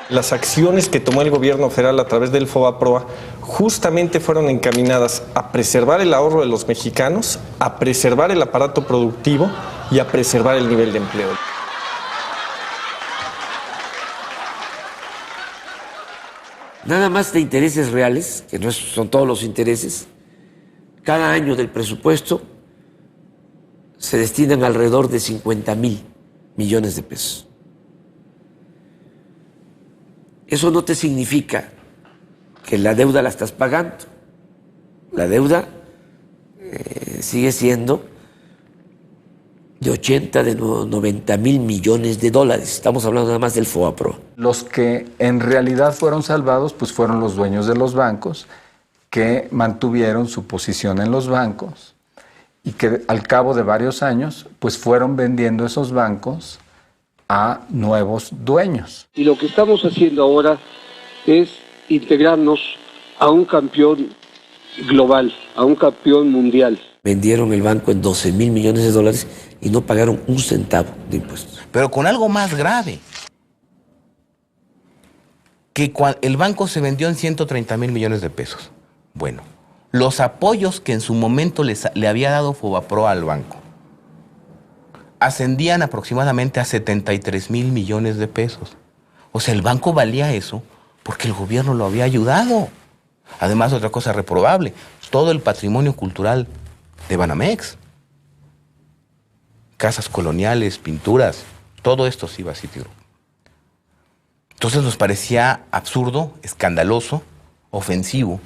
Las acciones que tomó el gobierno federal a través del FOBAPROA justamente fueron encaminadas a preservar el ahorro de los mexicanos, a preservar el aparato productivo y a preservar el nivel de empleo. Nada más de intereses reales, que no son todos los intereses, cada año del presupuesto se destinan alrededor de 50,000 millones de pesos. Eso no te significa que la deuda la estás pagando. La deuda sigue siendo de 80, de 90,000 millones de dólares. Estamos hablando nada más del FOBAPROA. Los que en realidad fueron salvados pues fueron los dueños de los bancos, que mantuvieron su posición en los bancos y que al cabo de varios años pues fueron vendiendo esos bancos a nuevos dueños. Y lo que estamos haciendo ahora es integrarnos a un campeón global, a un campeón mundial. Vendieron el banco en 12,000 millones de dólares y no pagaron un centavo de impuestos. Pero con algo más grave, que el banco se vendió en 130,000 millones de pesos. Bueno, los apoyos que en su momento le había dado FOBAPROA al banco ascendían aproximadamente a 73,000 millones de pesos. O sea, el banco valía eso porque el gobierno lo había ayudado. Además, otra cosa reprobable, todo el patrimonio cultural de Banamex, casas coloniales, pinturas, todo esto se iba a Citigroup. Entonces nos parecía absurdo, escandaloso, ofensivo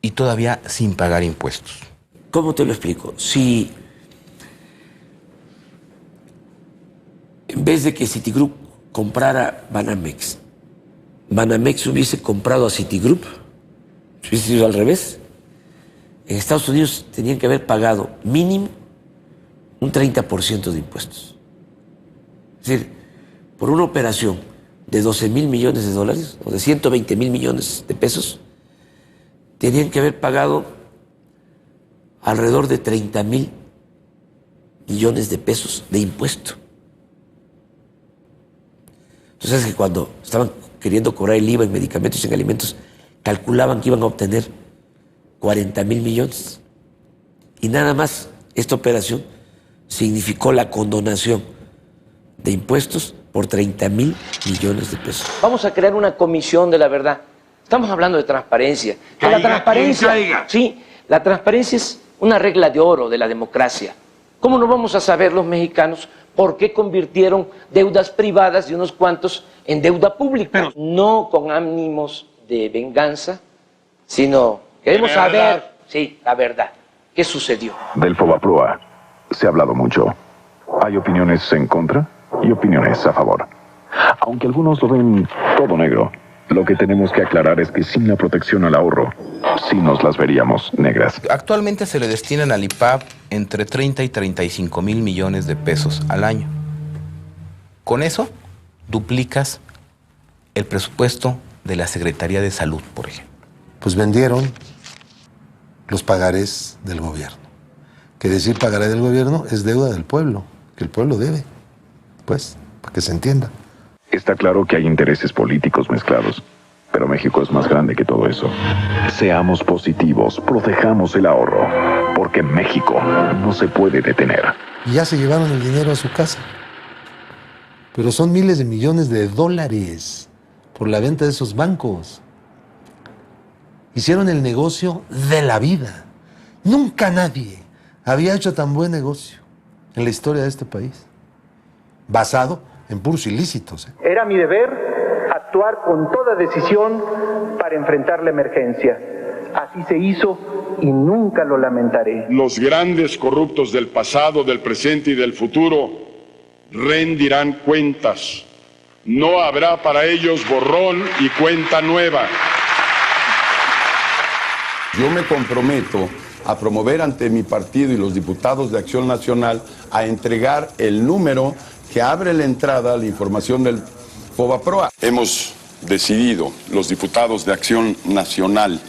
y todavía sin pagar impuestos. ¿Cómo te lo explico? Si en vez de que Citigroup comprara Banamex, Banamex hubiese comprado a Citigroup, si hubiese sido al revés, en Estados Unidos tenían que haber pagado mínimo un 30% de impuestos. Es decir, por una operación de 12,000 millones de dólares o de 120,000 millones de pesos, tenían que haber pagado alrededor de 30,000 millones de pesos de impuesto. Entonces, que cuando estaban queriendo cobrar el IVA en medicamentos y en alimentos, calculaban que iban a obtener 40,000 millones. Y nada más esta operación significó la condonación de impuestos por 30,000 millones de pesos. Vamos a crear una comisión de la verdad. Estamos hablando de transparencia. La transparencia, sí, la transparencia es una regla de oro de la democracia. ¿Cómo no vamos a saber los mexicanos por qué convirtieron deudas privadas de unos cuantos en deuda pública? No con ánimos de venganza, sino queremos saber, sí, la verdad. ¿Qué sucedió? Del FOBAPROA se ha hablado mucho. Hay opiniones en contra y opiniones a favor. Aunque algunos lo ven todo negro, lo que tenemos que aclarar es que sin la protección al ahorro, sí nos las veríamos negras. Actualmente se le destinan al IPAB entre 30 y 35,000 millones de pesos al año. Con eso, duplicas el presupuesto de la Secretaría de Salud, por ejemplo. Pues vendieron los pagarés del gobierno. Que decir pagaré del gobierno es deuda del pueblo, que el pueblo debe, pues, para que se entienda. Está claro que hay intereses políticos mezclados, pero México es más grande que todo eso. Seamos positivos, protejamos el ahorro, porque México no se puede detener. Y ya se llevaron el dinero a su casa. Pero son miles de millones de dólares por la venta de esos bancos. Hicieron el negocio de la vida. Nunca nadie había hecho tan buen negocio en la historia de este país, basado en puros ilícitos. Era mi deber actuar con toda decisión para enfrentar la emergencia. Así se hizo y nunca lo lamentaré. Los grandes corruptos del pasado, del presente y del futuro rendirán cuentas. No habrá para ellos borrón y cuenta nueva. Yo me comprometo a promover ante mi partido y los diputados de Acción Nacional a entregar el número que abre la entrada a la información del FOBAPROA. Hemos decidido, los diputados de Acción Nacional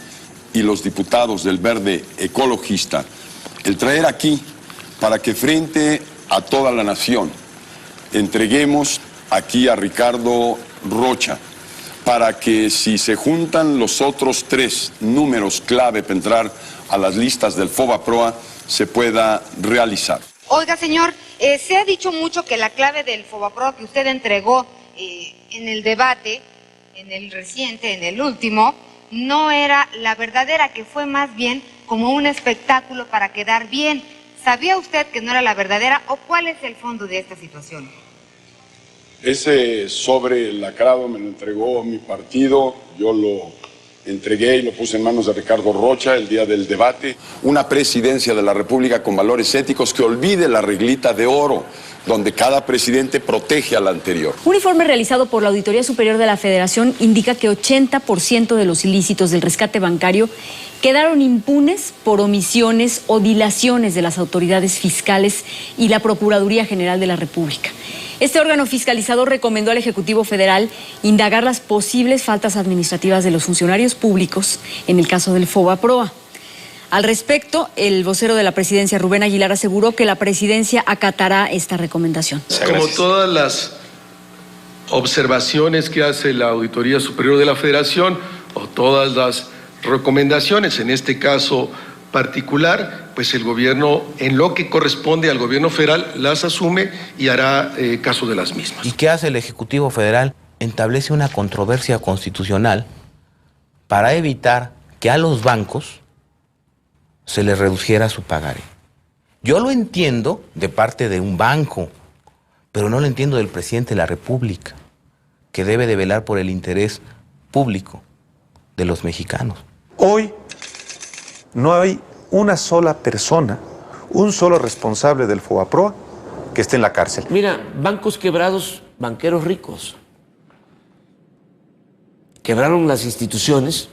y los diputados del Verde Ecologista, el traer aquí para que frente a toda la nación entreguemos aquí a Ricardo Rocha, para que si se juntan los otros 3 números clave para entrar a las listas del FOBAPROA, se pueda realizar. Oiga, señor, se ha dicho mucho que la clave del FOBAPROA que usted entregó en el debate, en el reciente, en el último, no era la verdadera, que fue más bien como un espectáculo para quedar bien. ¿Sabía usted que no era la verdadera o cuál es el fondo de esta situación? Ese sobre lacrado me lo entregó mi partido, yo lo entregué y lo puse en manos de Ricardo Rocha el día del debate. Una presidencia de la República con valores éticos que olvide la reglita de oro, donde cada presidente protege al anterior. Un informe realizado por la Auditoría Superior de la Federación indica que 80% de los ilícitos del rescate bancario quedaron impunes por omisiones o dilaciones de las autoridades fiscales y la Procuraduría General de la República. Este órgano fiscalizador recomendó al Ejecutivo Federal indagar las posibles faltas administrativas de los funcionarios públicos en el caso del FOBAPROA. Al respecto, el vocero de la presidencia, Rubén Aguilar, aseguró que la presidencia acatará esta recomendación. Como todas las observaciones que hace la Auditoría Superior de la Federación o todas las recomendaciones, en este caso particular, pues el gobierno, en lo que corresponde al gobierno federal, las asume y hará caso de las mismas. ¿Y qué hace el Ejecutivo Federal? Establece una controversia constitucional para evitar que a los bancos se les reduciera su pagaré. Yo lo entiendo de parte de un banco, pero no lo entiendo del presidente de la República, que debe de velar por el interés público de los mexicanos. Hoy no hay una sola persona, un solo responsable del FOBAPROA que esté en la cárcel. Mira, bancos quebrados, banqueros ricos. Quebraron las instituciones,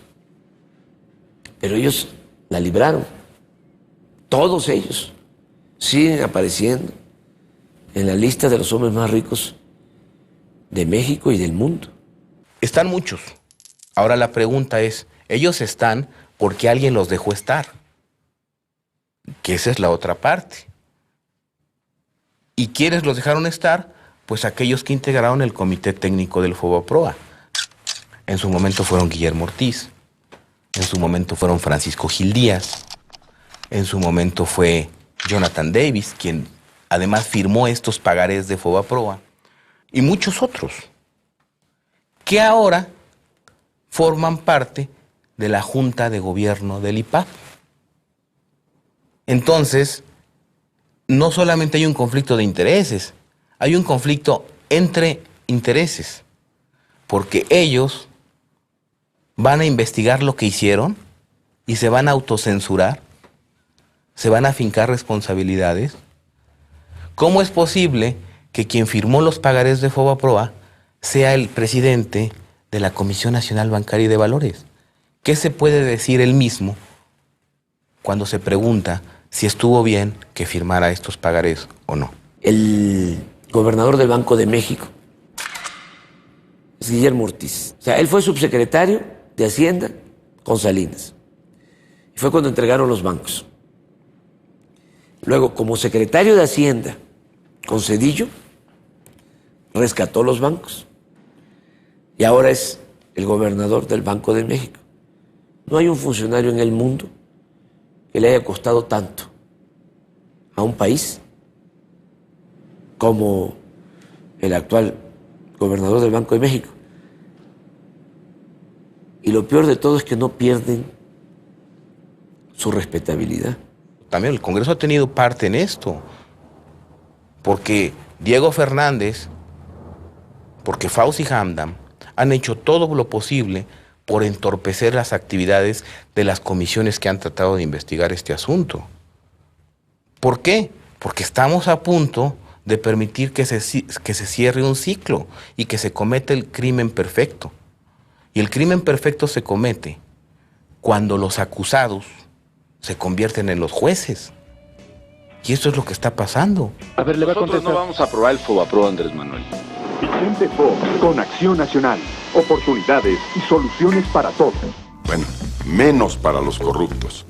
pero ellos la libraron. Todos ellos siguen apareciendo en la lista de los hombres más ricos de México y del mundo. Están muchos. Ahora la pregunta es, ellos están porque alguien los dejó estar. Que esa es la otra parte. ¿Y quiénes los dejaron estar? Pues aquellos que integraron el comité técnico del FOBAPROA. En su momento fueron Guillermo Ortiz, en su momento fueron Francisco Gil Díaz, en su momento fue Jonathan Davis, quien además firmó estos pagarés de FOBAPROA, y muchos otros, que ahora forman parte de la Junta de Gobierno del IPAB. Entonces, no solamente hay un conflicto de intereses, hay un conflicto entre intereses, porque ellos van a investigar lo que hicieron y se van a autocensurar, se van a afincar responsabilidades. ¿Cómo es posible que quien firmó los pagarés de FOBAPROA sea el presidente de la Comisión Nacional Bancaria y de Valores? ¿Qué se puede decir él mismo cuando se pregunta si estuvo bien que firmara estos pagarés o no? El gobernador del Banco de México es Guillermo Ortiz. O sea, él fue subsecretario de Hacienda con Salinas. Y fue cuando entregaron los bancos. Luego, como secretario de Hacienda con Zedillo, rescató los bancos. Y ahora es el gobernador del Banco de México. No hay un funcionario en el mundo que le haya costado tanto a un país como el actual gobernador del Banco de México. Y lo peor de todo es que no pierden su respetabilidad. También el Congreso ha tenido parte en esto, porque Diego Fernández, porque Fauci Hamdan han hecho todo lo posible por entorpecer las actividades de las comisiones que han tratado de investigar este asunto. ¿Por qué? Porque estamos a punto de permitir que se cierre un ciclo y que se cometa el crimen perfecto. Y el crimen perfecto se comete cuando los acusados se convierten en los jueces. Y esto es lo que está pasando. A ver, le va a contestar. Nosotros no vamos a aprobar el FOBAPROA, Andrés Manuel. Vicente Fox, con Acción Nacional. Oportunidades y soluciones para todos. Bueno, menos para los corruptos.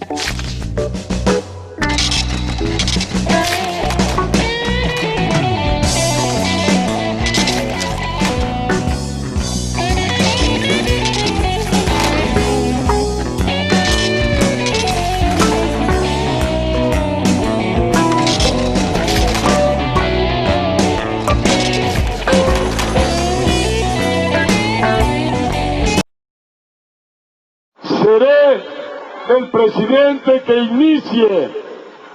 el presidente que inicie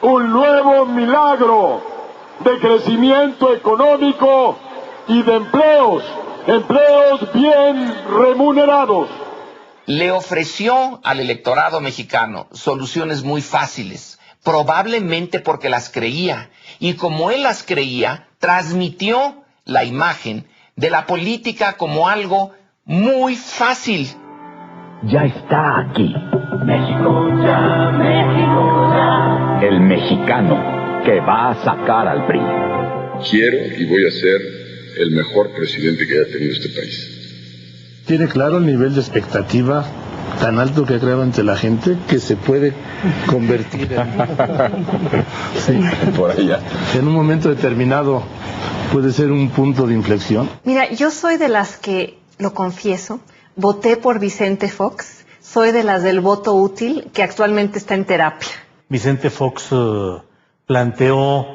un nuevo milagro de crecimiento económico y de empleos bien remunerados. Le ofreció al electorado mexicano soluciones muy fáciles, probablemente porque las creía, y como él las creía, transmitió la imagen de la política como algo muy fácil. Ya está aquí, México. Ya, México, ya. El mexicano que va a sacar al PRI. Quiero y voy a ser el mejor presidente que haya tenido este país. Tiene claro el nivel de expectativa tan alto que ha creado ante la gente que se puede convertir por allá. En un momento determinado puede ser un punto de inflexión. Mira, yo soy de las que, lo confieso, voté por Vicente Fox. Soy de las del voto útil que actualmente está en terapia. Vicente Fox planteó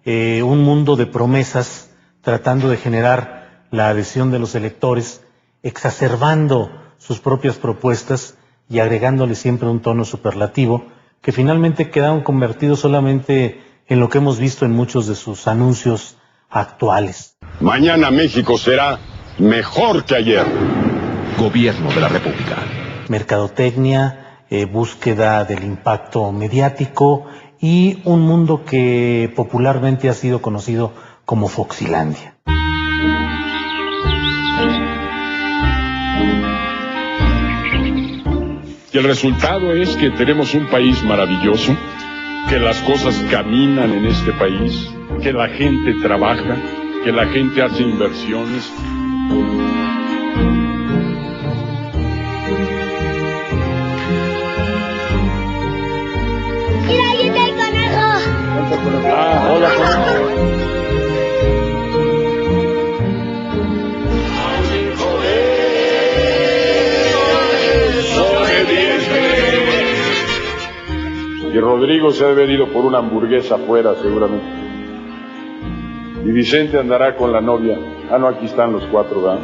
un mundo de promesas tratando de generar la adhesión de los electores, exacerbando sus propias propuestas y agregándole siempre un tono superlativo, que finalmente quedaron convertidos solamente en lo que hemos visto en muchos de sus anuncios actuales. Mañana México será mejor que ayer. Gobierno de la República. Mercadotecnia, búsqueda del impacto mediático y un mundo que popularmente ha sido conocido como Foxilandia. Y el resultado es que tenemos un país maravilloso, que las cosas caminan en este país, que la gente trabaja, que la gente hace inversiones. ¡Mira, ahí está el conejo! Hola, conejo. Y Rodrigo se ha haber ido por una hamburguesa afuera, seguramente. Y Vicente andará con la novia. Ah, no, aquí están los cuatro, ¿verdad?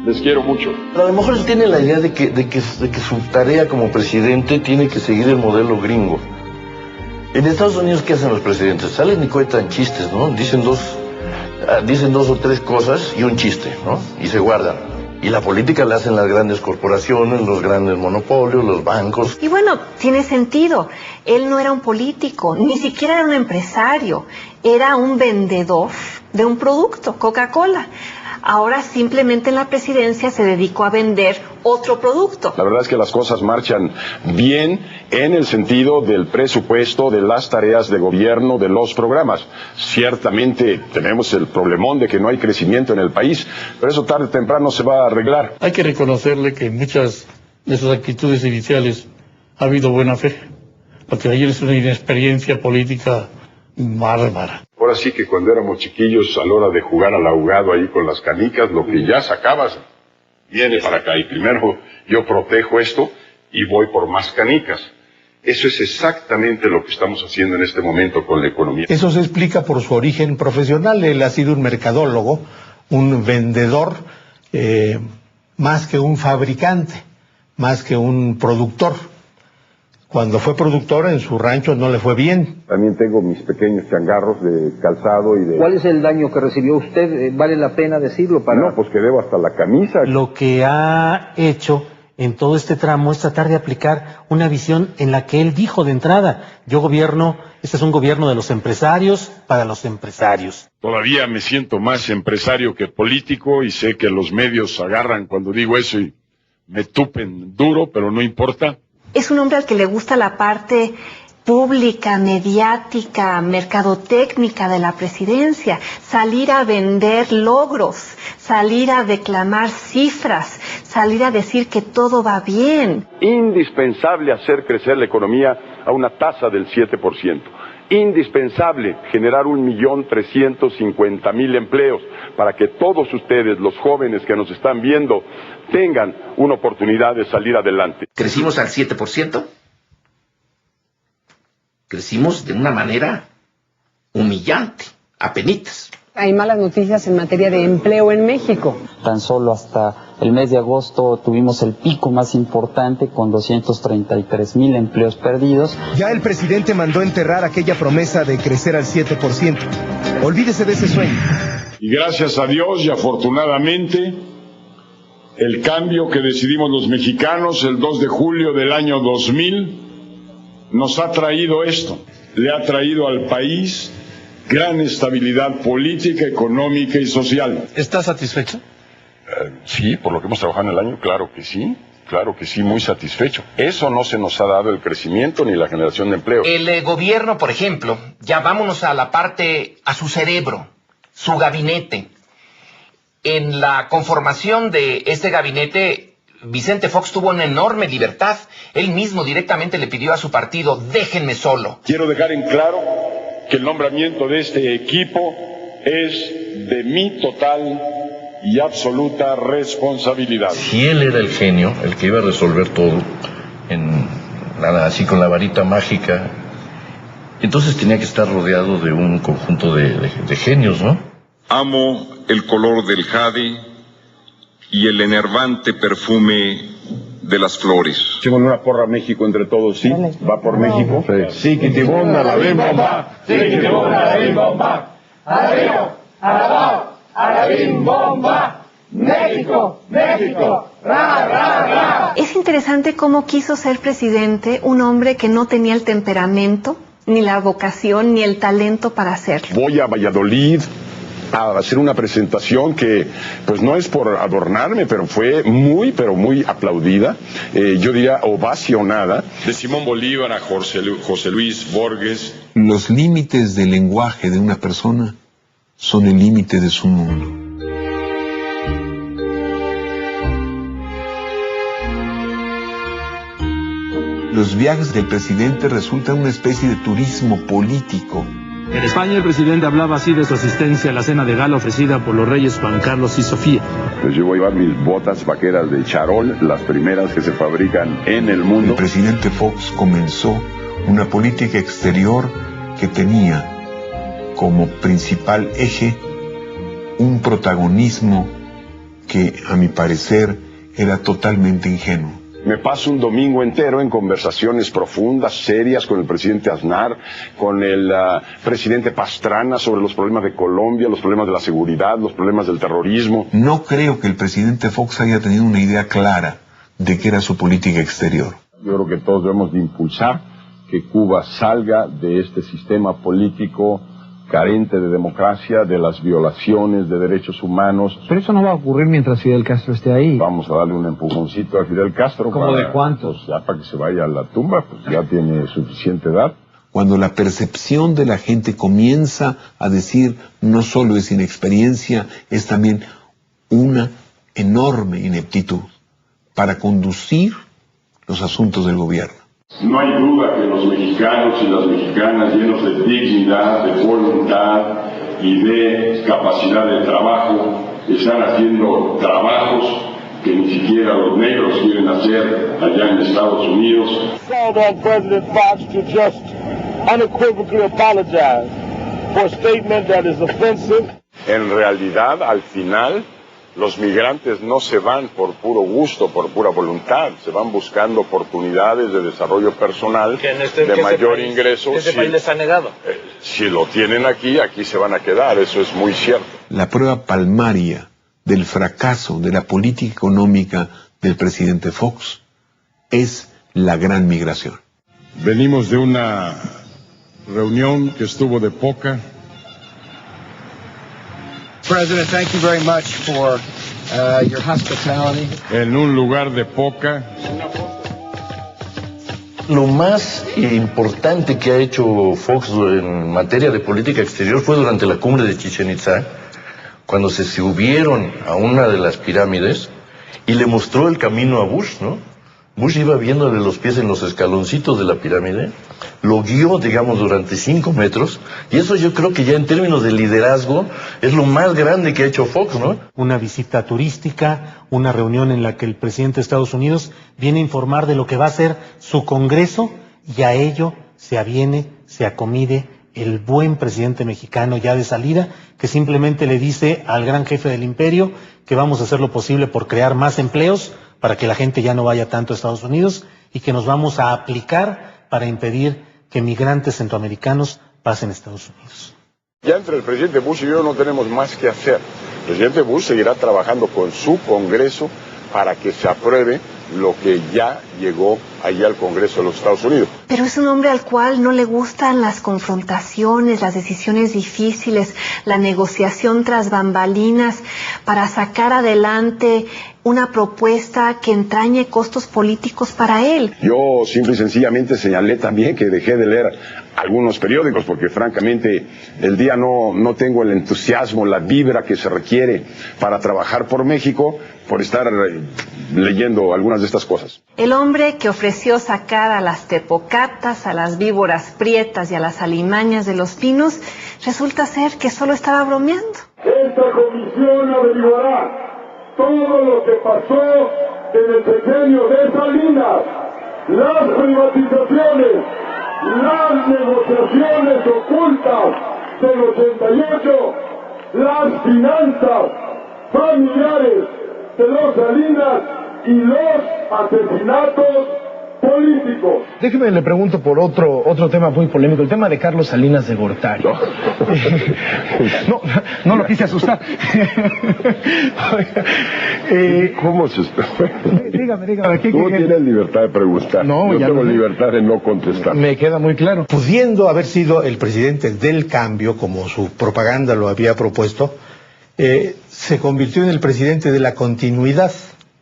Les quiero mucho. A lo mejor él tiene la idea de que su tarea como presidente tiene que seguir el modelo gringo. En Estados Unidos, ¿qué hacen los presidentes? Salen y cuentan chistes, ¿no? Dicen dos o tres cosas y un chiste, ¿no? Y se guardan. Y la política la hacen las grandes corporaciones, los grandes monopolios, los bancos. Y bueno, tiene sentido. Él no era un político, ni siquiera era un empresario. Era un vendedor de un producto, Coca-Cola. Ahora simplemente en la presidencia se dedicó a vender otro producto. La verdad es que las cosas marchan bien en el sentido del presupuesto, de las tareas de gobierno, de los programas. Ciertamente tenemos el problemón de que no hay crecimiento en el país, pero eso tarde o temprano se va a arreglar. Hay que reconocerle que en muchas de sus actitudes iniciales ha habido buena fe, porque ayer es una inexperiencia política bárbara. Ahora sí que cuando éramos chiquillos, a la hora de jugar al ahogado ahí con las canicas, lo que ya sacabas viene para acá. Y primero yo protejo esto y voy por más canicas. Eso es exactamente lo que estamos haciendo en este momento con la economía. Eso se explica por su origen profesional. Él ha sido un mercadólogo, un vendedor, más que un fabricante, más que un productor. Cuando fue productor en su rancho no le fue bien. También tengo mis pequeños changarros de calzado y de... ¿Cuál es el daño que recibió usted? ¿Vale la pena decirlo para...? No, pues que debo hasta la camisa. Lo que ha hecho en todo este tramo es tratar de aplicar una visión en la que él dijo de entrada: yo gobierno, este es un gobierno de los empresarios, para los empresarios. Todavía me siento más empresario que político y sé que los medios agarran cuando digo eso y me tupen duro, pero no importa. Es un hombre al que le gusta la parte pública, mediática, mercadotécnica de la presidencia, salir a vender logros, salir a declamar cifras, salir a decir que todo va bien. Indispensable hacer crecer la economía a una tasa del 7%. Indispensable generar 1.350.000 empleos para que todos ustedes, los jóvenes que nos están viendo, tengan una oportunidad de salir adelante. Crecimos al 7%. Crecimos de una manera humillante, apenitas. Hay malas noticias en materia de empleo en México. Tan solo hasta el mes de agosto tuvimos el pico más importante con 233,000 empleos perdidos. Ya el presidente mandó enterrar aquella promesa de crecer al 7%. Olvídese de ese sueño. Y gracias a Dios y afortunadamente, el cambio que decidimos los mexicanos el 2 de julio del año 2000 nos ha traído esto. Le ha traído al país gran estabilidad política, económica y social. ¿Está satisfecho? Sí, por lo que hemos trabajado en el año, claro que sí, muy satisfecho. Eso no se nos ha dado el crecimiento ni la generación de empleo. El gobierno, por ejemplo, ya vámonos a la parte, a su cerebro, su gabinete. En la conformación de este gabinete, Vicente Fox tuvo una enorme libertad. Él mismo directamente le pidió a su partido, déjenme solo. Quiero dejar en claro que el nombramiento de este equipo es de mi total y absoluta responsabilidad. Si él era el genio, el que iba a resolver todo, así con la varita mágica, entonces tenía que estar rodeado de un conjunto de genios, ¿no? Amo el color del jade y el enervante perfume de las flores. Echemos una porra a México entre todos, ¿sí? ¿Va por México? Sí, que te bomba, la bim bomba. Sí, que te bomba, la bim bomba. Arriba, abajo, a la bim bomba. México, México, ra, ra, ra. Es interesante cómo quiso ser presidente un hombre que no tenía el temperamento, ni la vocación, ni el talento para hacerlo. Voy a Valladolid a hacer una presentación que, pues no es por adornarme, pero fue muy aplaudida, yo diría ovacionada. De Simón Bolívar a José Luis Borges. Los límites del lenguaje de una persona son el límite de su mundo. Los viajes del presidente resultan una especie de turismo político. En España el presidente hablaba así de su asistencia a la cena de gala ofrecida por los reyes Juan Carlos y Sofía. Pues yo voy a llevar mis botas vaqueras de charol, las primeras que se fabrican en el mundo. El presidente Fox comenzó una política exterior que tenía como principal eje un protagonismo que, a mi parecer, era totalmente ingenuo. Me paso un domingo entero en conversaciones profundas, serias, con el presidente Aznar, con el presidente Pastrana sobre los problemas de Colombia, los problemas de la seguridad, los problemas del terrorismo. No creo que el presidente Fox haya tenido una idea clara de qué era su política exterior. Yo creo que todos debemos de impulsar que Cuba salga de este sistema político carente de democracia, de las violaciones de derechos humanos. Pero eso no va a ocurrir mientras Fidel Castro esté ahí. Vamos a darle un empujoncito a Fidel Castro. ¿Cómo de cuántos? Pues ya para que se vaya a la tumba, pues ya tiene suficiente edad. Cuando la percepción de la gente comienza a decir no solo es inexperiencia, es también una enorme ineptitud para conducir los asuntos del gobierno. No hay duda que los mexicanos y las mexicanas, llenos de dignidad, de voluntad y de capacidad de trabajo, están haciendo trabajos que ni siquiera los negros quieren hacer allá en Estados Unidos. Called on President Fox to just unequivocally apologize for a statement that is offensive. En realidad, al final, los migrantes no se van por puro gusto, por pura voluntad, se van buscando oportunidades de desarrollo personal, de mayor ingreso. ¿Ese país les ha negado? Si lo tienen aquí, aquí se van a quedar, eso es muy cierto. La prueba palmaria del fracaso de la política económica del presidente Fox es la gran migración. Venimos de una reunión que estuvo de poca. President, thank you very much for your hospitality. En un lugar de poca. Lo más importante que ha hecho Fox en materia de política exterior fue durante la cumbre de Chichén Itzá, cuando se subieron a una de las pirámides y le mostró el camino a Bush, ¿no? Bush iba viéndole los pies en los escaloncitos de la pirámide, lo guió, digamos, durante 5 metros, y eso yo creo que ya en términos de liderazgo es lo más grande que ha hecho Fox, ¿no? Una visita turística, una reunión en la que el presidente de Estados Unidos viene a informar de lo que va a ser su Congreso, y a ello se aviene, se acomide el buen presidente mexicano ya de salida, que simplemente le dice al gran jefe del imperio que vamos a hacer lo posible por crear más empleos para que la gente ya no vaya tanto a Estados Unidos y que nos vamos a aplicar para impedir que migrantes centroamericanos pasen a Estados Unidos. Ya entre el presidente Bush y yo no tenemos más que hacer. El presidente Bush seguirá trabajando con su Congreso para que se apruebe lo que ya llegó allí al Congreso de los Estados Unidos. Pero es un hombre al cual no le gustan las confrontaciones, las decisiones difíciles, la negociación tras bambalinas para sacar adelante una propuesta que entrañe costos políticos para él. Yo simple y sencillamente señalé también que dejé de leer algunos periódicos porque francamente el día no tengo el entusiasmo, la vibra que se requiere para trabajar por México por estar leyendo algunas de estas cosas. El hombre que ofreció sacar a las tepocatas, a las víboras prietas y a las alimañas de Los Pinos, resulta ser que solo estaba bromeando. Esta comisión averiguará todo lo que pasó en el sexenio de Salinas, las privatizaciones, las negociaciones ocultas del 88, las finanzas familiares de los Salinas y los asesinatos políticos. Déjeme, le pregunto por otro tema muy polémico, el tema de Carlos Salinas de Gortari. No lo quise asustar. ¿Cómo se está? Dígame. Tú tienes libertad de preguntar. No, yo ya tengo no. libertad de no contestar. Me queda muy claro. Pudiendo haber sido el presidente del cambio, como su propaganda lo había propuesto, se convirtió en el presidente de la continuidad.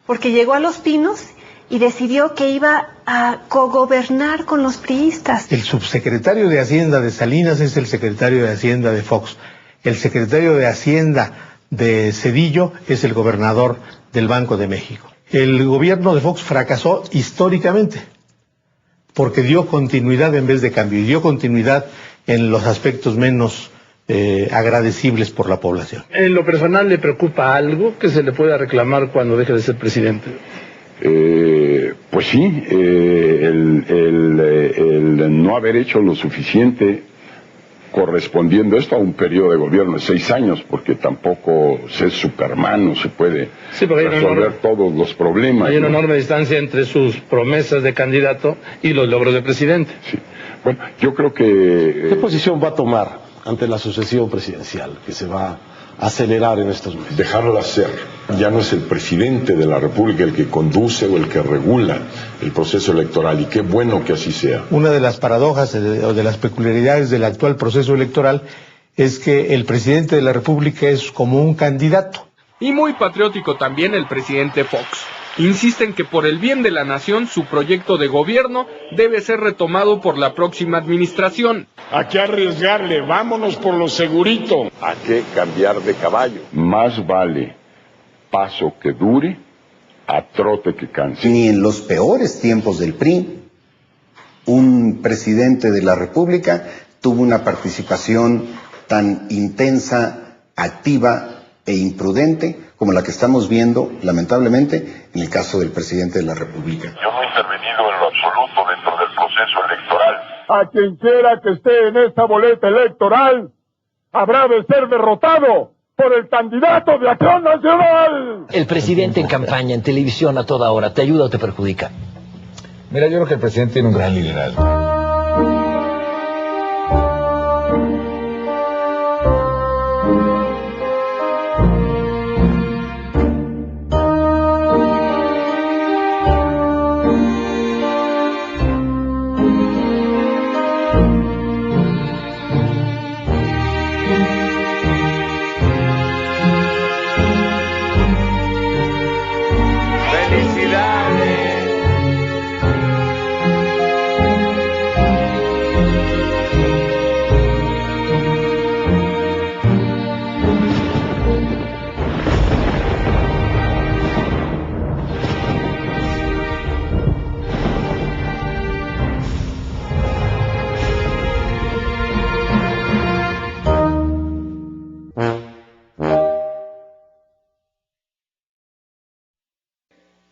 Porque llegó a Los Pinos y decidió que iba a cogobernar con los priistas. El subsecretario de Hacienda de Salinas es el secretario de Hacienda de Fox. El secretario de Hacienda de Zedillo es el gobernador del Banco de México. El gobierno de Fox fracasó históricamente porque dio continuidad en vez de cambio y dio continuidad en los aspectos menos agradecibles por la población. ¿En lo personal le preocupa algo que se le pueda reclamar cuando deje de ser presidente? Pues sí, el no haber hecho lo suficiente correspondiendo esto a un periodo de gobierno de 6 años, porque tampoco se es Superman, no se puede resolver todos los problemas. Hay una enorme distancia entre sus promesas de candidato y los logros de presidente. Sí. Bueno, yo creo que... ¿Qué posición va a tomar ante la sucesión presidencial que se va a acelerar en estos meses? Dejarla ser. Ya no es el presidente de la República el que conduce o el que regula el proceso electoral, y qué bueno que así sea. Una de las paradojas o de las peculiaridades del actual proceso electoral es que el presidente de la República es como un candidato. Y muy patriótico también el presidente Fox. Insiste en que por el bien de la nación su proyecto de gobierno debe ser retomado por la próxima administración. ¿A qué arriesgarle? Vámonos por lo segurito. ¿A qué cambiar de caballo? Más vale paso que dure a trote que canse. Ni en los peores tiempos del PRI, un presidente de la República tuvo una participación tan intensa, activa e imprudente como la que estamos viendo, lamentablemente, en el caso del presidente de la República. Yo no he intervenido en lo absoluto dentro del proceso electoral. A quien quiera que esté en esta boleta electoral, habrá de ser derrotado por el candidato de Acción Nacional. El presidente en campaña, en televisión a toda hora, ¿te ayuda o te perjudica? Mira, yo creo que el presidente tiene un gran liderazgo.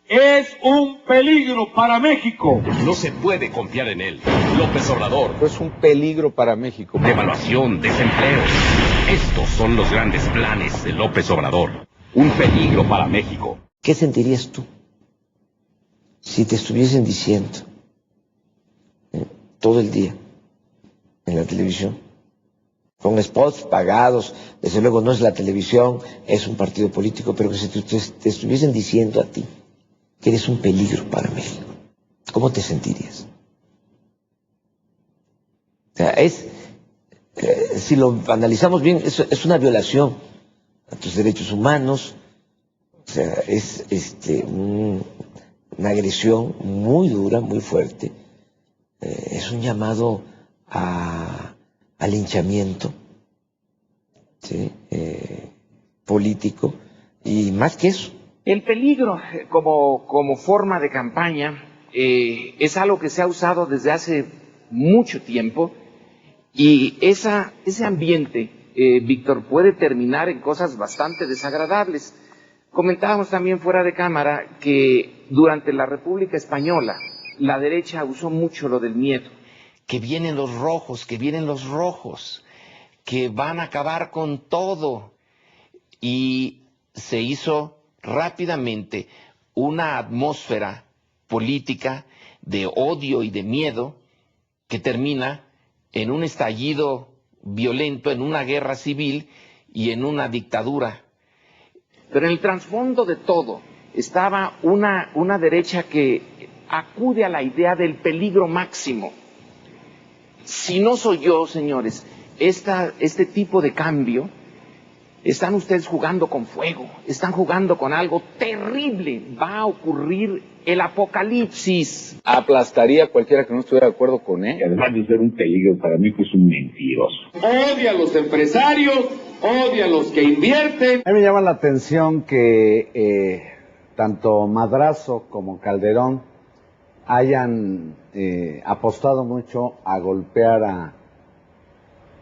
es un peligro para México. No se puede confiar en él. López Obrador. Es un peligro para México. Devaluación, desempleo. Estos son los grandes planes de López Obrador. Un peligro para México. ¿Qué sentirías tú si te estuviesen diciendo todo el día en la televisión, con spots pagados, desde luego no es la televisión, es un partido político, pero que si te estuviesen diciendo a ti que eres un peligro para México, ¿cómo te sentirías? O sea, si lo analizamos bien, es una violación a tus derechos humanos, o sea, es una agresión muy dura, muy fuerte, es un llamado al linchamiento, ¿sí? Político, y más que eso. El peligro como forma de campaña es algo que se ha usado desde hace mucho tiempo, y ese ambiente, Víctor, puede terminar en cosas bastante desagradables. Comentábamos también fuera de cámara que durante la República Española la derecha usó mucho lo del miedo. Que vienen los rojos, que van a acabar con todo. Y se hizo rápidamente una atmósfera política de odio y de miedo que termina en un estallido violento, en una guerra civil y en una dictadura. Pero en el trasfondo de todo estaba una derecha que acude a la idea del peligro máximo. Si no soy yo, señores, este tipo de cambio, están ustedes jugando con fuego, están jugando con algo terrible. Va a ocurrir el apocalipsis. Aplastaría a cualquiera que no estuviera de acuerdo con él. Además de ser un peligro para mí, es un mentiroso. Odia a los empresarios, odia a los que invierten. A mí me llama la atención que tanto Madrazo como Calderón hayan apostado mucho a golpear a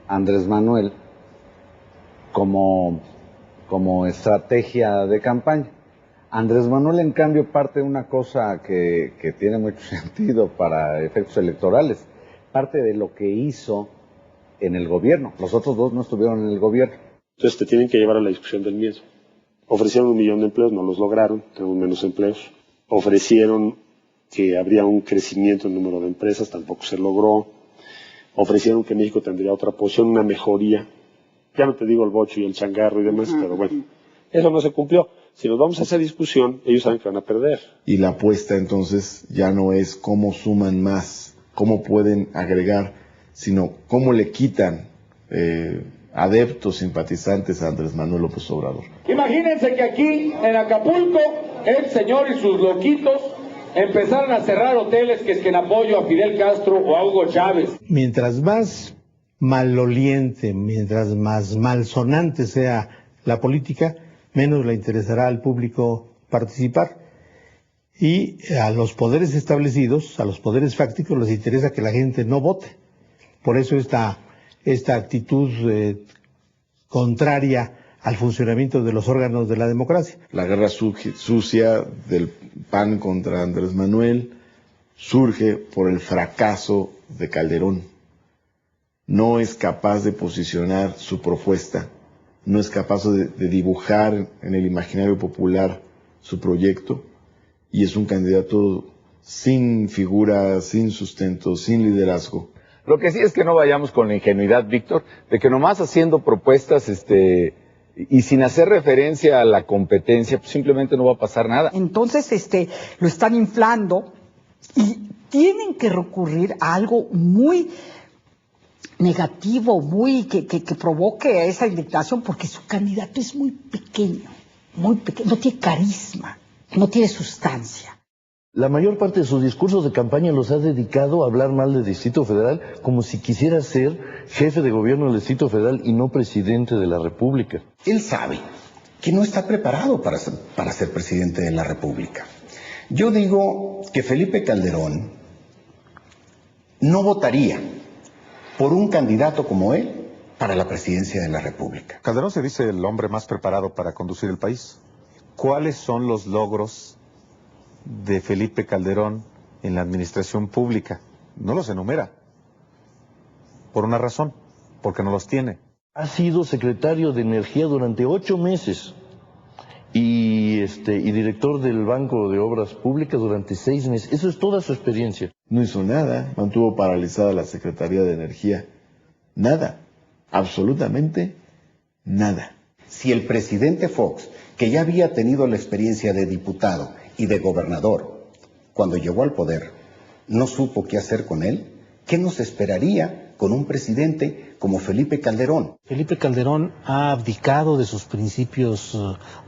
Andrés Manuel como estrategia de campaña. Andrés Manuel, en cambio, parte de una cosa que tiene mucho sentido para efectos electorales, parte de lo que hizo en el gobierno. Los otros dos no estuvieron en el gobierno. Entonces te tienen que llevar a la discusión del miedo. Ofrecieron 1 millón de empleos, no los lograron, tenemos menos empleos. Ofrecieron que habría un crecimiento en el número de empresas, tampoco se logró. Ofrecieron que México tendría otra posición, una mejoría. Ya no te digo el bocho y el changarro y demás, pero bueno, eso no se cumplió. Si nos vamos a esa discusión, ellos saben que van a perder. Y la apuesta entonces ya no es cómo suman más, cómo pueden agregar, sino cómo le quitan adeptos, simpatizantes a Andrés Manuel López Obrador. Imagínense que aquí en Acapulco el señor y sus loquitos empezaron a cerrar hoteles que es que en apoyo a Fidel Castro o a Hugo Chávez. Mientras más maloliente, mientras más malsonante sea la política, menos le interesará al público participar. Y a los poderes establecidos, a los poderes fácticos, les interesa que la gente no vote. Por eso esta actitud contraria al funcionamiento de los órganos de la democracia. La guerra sucia del PAN contra Andrés Manuel surge por el fracaso de Calderón. No es capaz de posicionar su propuesta, no es capaz de dibujar en el imaginario popular su proyecto, y es un candidato sin figura, sin sustento, sin liderazgo. Lo que sí es que no vayamos con la ingenuidad, Víctor, de que nomás haciendo propuestas y sin hacer referencia a la competencia, pues simplemente no va a pasar nada. Entonces, lo están inflando y tienen que recurrir a algo muy negativo, que provoque esa indignación, porque su candidato es muy pequeño, no tiene carisma, no tiene sustancia. La mayor parte de sus discursos de campaña los ha dedicado a hablar mal del Distrito Federal, como si quisiera ser jefe de gobierno del Distrito Federal y no presidente de la República. Él sabe que no está preparado para ser presidente de la República. Yo digo que Felipe Calderón no votaría por un candidato como él para la presidencia de la República. Calderón se dice el hombre más preparado para conducir el país. ¿Cuáles son los logros de Felipe Calderón en la administración pública. No los enumera. Por una razón, porque no los tiene. Ha sido secretario de Energía durante 8 meses y director del Banco de Obras Públicas durante 6 meses. Eso es toda su experiencia. No hizo nada, mantuvo paralizada la Secretaría de Energía. Nada, absolutamente nada. Si el presidente Fox, que ya había tenido la experiencia de diputado y de gobernador, cuando llegó al poder, no supo qué hacer con él, ¿qué nos esperaría con un presidente como Felipe Calderón? Felipe Calderón ha abdicado de sus principios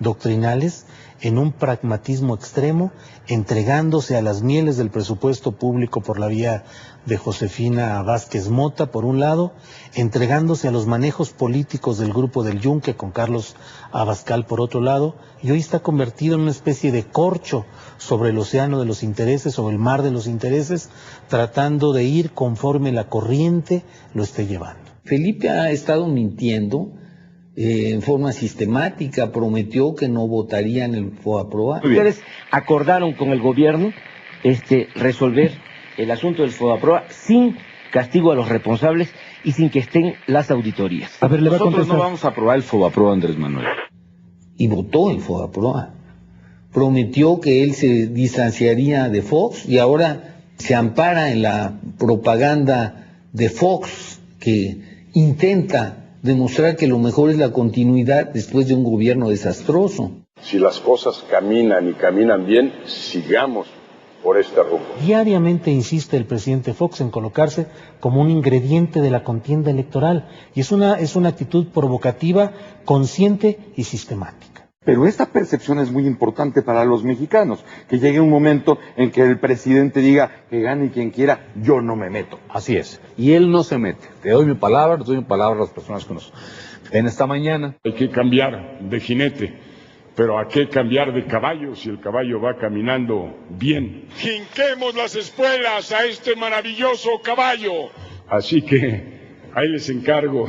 doctrinales en un pragmatismo extremo, entregándose a las mieles del presupuesto público por la vía de Josefina Vázquez Mota, por un lado, entregándose a los manejos políticos del Grupo del Yunque con Carlos Abascal, por otro lado, y hoy está convertido en una especie de corcho sobre el océano de los intereses, sobre el mar de los intereses, tratando de ir conforme la corriente lo esté llevando. Felipe ha estado mintiendo en forma sistemática, prometió que no votaría en el FOBAPROA. Ustedes acordaron con el gobierno resolver el asunto del FOBAPROA sin castigo a los responsables y sin que estén las auditorías. A ver, nosotros no vamos a aprobar el FOBAPROA, Andrés Manuel. Y votó el FOBAPROA. Prometió que él se distanciaría de Fox y ahora se ampara en la propaganda de Fox que intenta demostrar que lo mejor es la continuidad después de un gobierno desastroso. Si las cosas caminan y caminan bien, sigamos por este rumbo. Diariamente insiste el presidente Fox en colocarse como un ingrediente de la contienda electoral, y es una actitud provocativa, consciente y sistemática. Pero esta percepción es muy importante para los mexicanos, que llegue un momento en que el presidente diga que gane quien quiera, yo no me meto. Así es, y él no se mete. Te doy mi palabra, a las personas que nos ven esta mañana. Hay que cambiar de jinete, pero ¿a qué cambiar de caballo si el caballo va caminando bien? Jinquemos las espuelas a este maravilloso caballo. Así que ahí les encargo.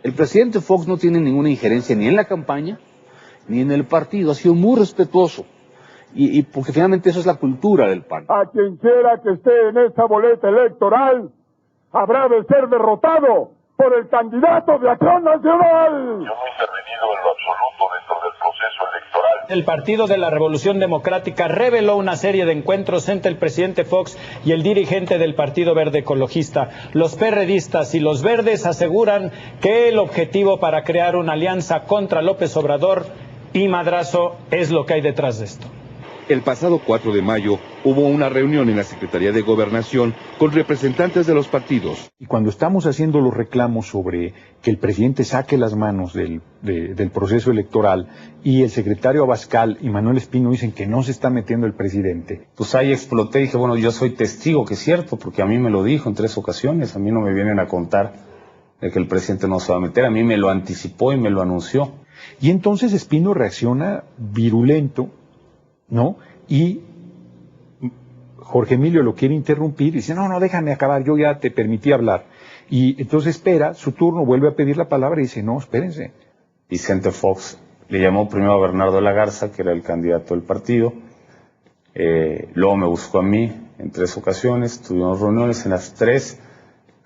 El presidente Fox no tiene ninguna injerencia ni en la campaña, ni en el partido, ha sido muy respetuoso, y porque finalmente eso es la cultura del PAN. A quien quiera que esté en esta boleta electoral, habrá de ser derrotado por el candidato de Acción Nacional. Yo no he intervenido en lo absoluto dentro del proceso electoral. El Partido de la Revolución Democrática reveló una serie de encuentros entre el presidente Fox y el dirigente del Partido Verde Ecologista. Los perredistas y los verdes aseguran que el objetivo para crear una alianza contra López Obrador y Madrazo es lo que hay detrás de esto. El pasado 4 de mayo hubo una reunión en la Secretaría de Gobernación con representantes de los partidos. Y cuando estamos haciendo los reclamos sobre que el presidente saque las manos del proceso electoral y el secretario Abascal y Manuel Espino dicen que no se está metiendo el presidente. Pues ahí exploté y dije, bueno, yo soy testigo que es cierto, porque a mí me lo dijo en 3 ocasiones, a mí no me vienen a contar de que el presidente no se va a meter, a mí me lo anticipó y me lo anunció. Y entonces Espino reacciona virulento, ¿no? Y Jorge Emilio lo quiere interrumpir y dice, no, déjame acabar, yo ya te permití hablar. Y entonces espera su turno, vuelve a pedir la palabra y dice, no, espérense. Vicente Fox le llamó primero a Bernardo de la Garza, que era el candidato del partido, luego me buscó a mí en 3 ocasiones, tuvimos reuniones, en las 3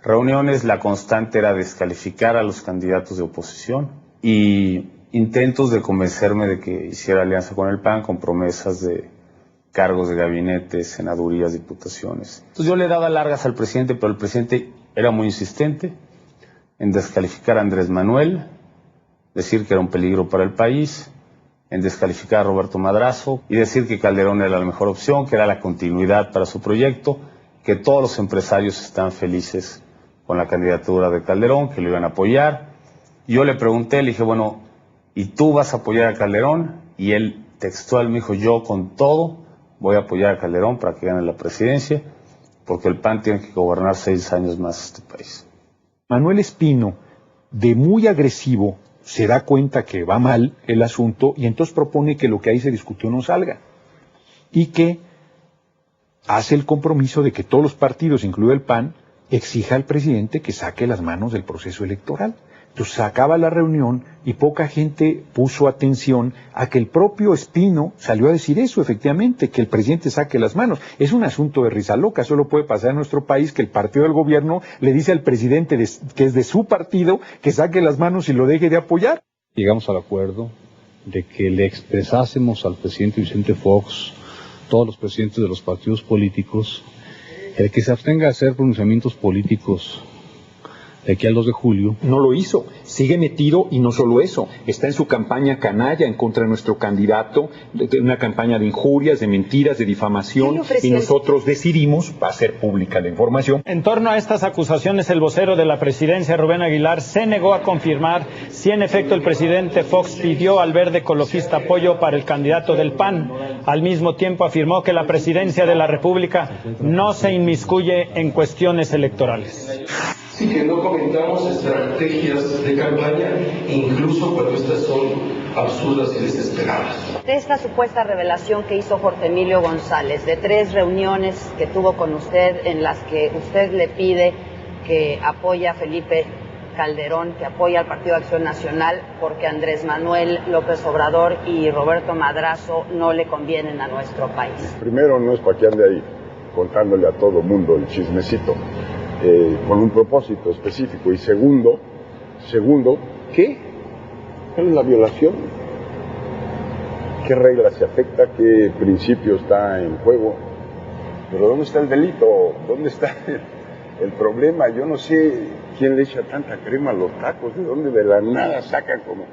reuniones la constante era descalificar a los candidatos de oposición y intentos de convencerme de que hiciera alianza con el PAN con promesas de cargos de gabinete, senadurías, diputaciones. Entonces yo le daba largas al presidente, pero el presidente era muy insistente en descalificar a Andrés Manuel, decir que era un peligro para el país, en descalificar a Roberto Madrazo y decir que Calderón era la mejor opción, que era la continuidad para su proyecto, que todos los empresarios están felices con la candidatura de Calderón, que lo iban a apoyar. Y yo le pregunté, le dije, bueno, ¿y tú vas a apoyar a Calderón? Y él textual me dijo, yo con todo voy a apoyar a Calderón para que gane la presidencia, porque el PAN tiene que gobernar 6 años más este país. Manuel Espino, de muy agresivo, se da cuenta que va mal el asunto y entonces propone que lo que ahí se discutió no salga. Y que hace el compromiso de que todos los partidos, incluido el PAN, exija al presidente que saque las manos del proceso electoral. Entonces acaba la reunión y poca gente puso atención a que el propio Espino salió a decir eso, efectivamente, que el presidente saque las manos. Es un asunto de risa loca, solo puede pasar en nuestro país que el partido del gobierno le dice al presidente que es de su partido que saque las manos y lo deje de apoyar. Llegamos al acuerdo de que le expresásemos al presidente Vicente Fox, todos los presidentes de los partidos políticos, el que se abstenga de hacer pronunciamientos políticos de aquí al 2 de julio. No lo hizo, sigue metido y no solo eso, está en su campaña canalla en contra de nuestro candidato, una campaña de injurias, de mentiras, de difamación, y nosotros decidimos, va a ser pública la información. En torno a estas acusaciones, el vocero de la presidencia, Rubén Aguilar, se negó a confirmar si en efecto el presidente Fox pidió al Verde Ecologista apoyo para el candidato del PAN. Al mismo tiempo afirmó que la presidencia de la República no se inmiscuye en cuestiones electorales. Sí, que no comentamos estrategias de campaña, incluso cuando estas son absurdas y desesperadas. De esta supuesta revelación que hizo Jorge Emilio González, de 3 reuniones que tuvo con usted en las que usted le pide que apoye a Felipe Calderón, que apoya al Partido Acción Nacional, porque Andrés Manuel López Obrador y Roberto Madrazo no le convienen a nuestro país. Primero, no es para que ande ahí contándole a todo mundo el chismecito. Con un propósito específico. Y segundo, ¿qué? ¿Cuál es la violación? ¿Qué regla se afecta? ¿Qué principio está en juego? Pero ¿dónde está el delito? ¿Dónde está el problema? Yo no sé quién le echa tanta crema a los tacos, de dónde de la nada sacan como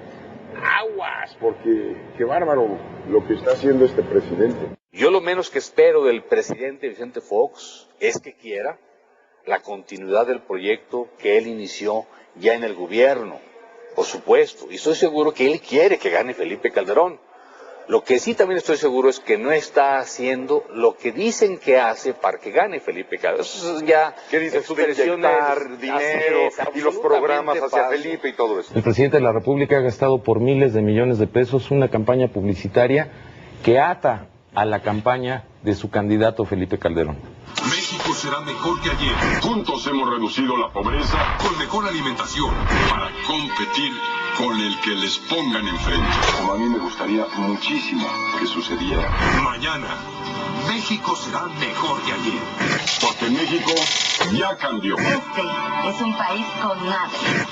aguas, porque qué bárbaro lo que está haciendo este presidente. Yo lo menos que espero del presidente Vicente Fox es que quiera la continuidad del proyecto que él inició ya en el gobierno, por supuesto, y estoy seguro que él quiere que gane Felipe Calderón. Lo que sí también estoy seguro es que no está haciendo lo que dicen que hace para que gane Felipe Calderón. Eso ya ¿qué dices tú de inyectar dinero y los programas hacia Felipe y todo eso? El presidente de la República ha gastado por miles de millones de pesos una campaña publicitaria que ata a la campaña de su candidato Felipe Calderón. México será mejor que ayer. Juntos hemos reducido la pobreza con mejor alimentación para competir con el que les pongan enfrente. Como a mí me gustaría muchísimo que sucediera. Mañana, México será mejor que ayer. Porque México ya cambió. Este es un país con madre.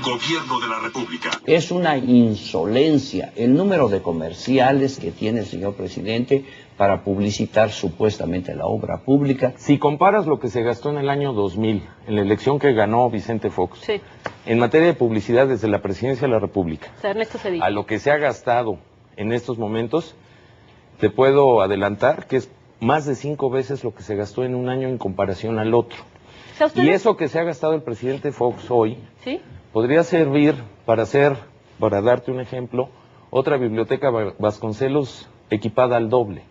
Gobierno de la República. Es una insolencia el número de comerciales que tiene el señor presidente para publicitar supuestamente la obra pública. Si comparas lo que se gastó en el año 2000, en la elección que ganó Vicente Fox, sí, en materia de publicidad desde la presidencia de la República, o sea, Ernesto Cedillo, a lo que se ha gastado en estos momentos, te puedo adelantar que es más de 5 veces lo que se gastó en un año en comparación al otro. O sea, y eso que se ha gastado el presidente Fox hoy, ¿sí?, podría servir para darte un ejemplo, otra biblioteca Vasconcelos equipada al doble.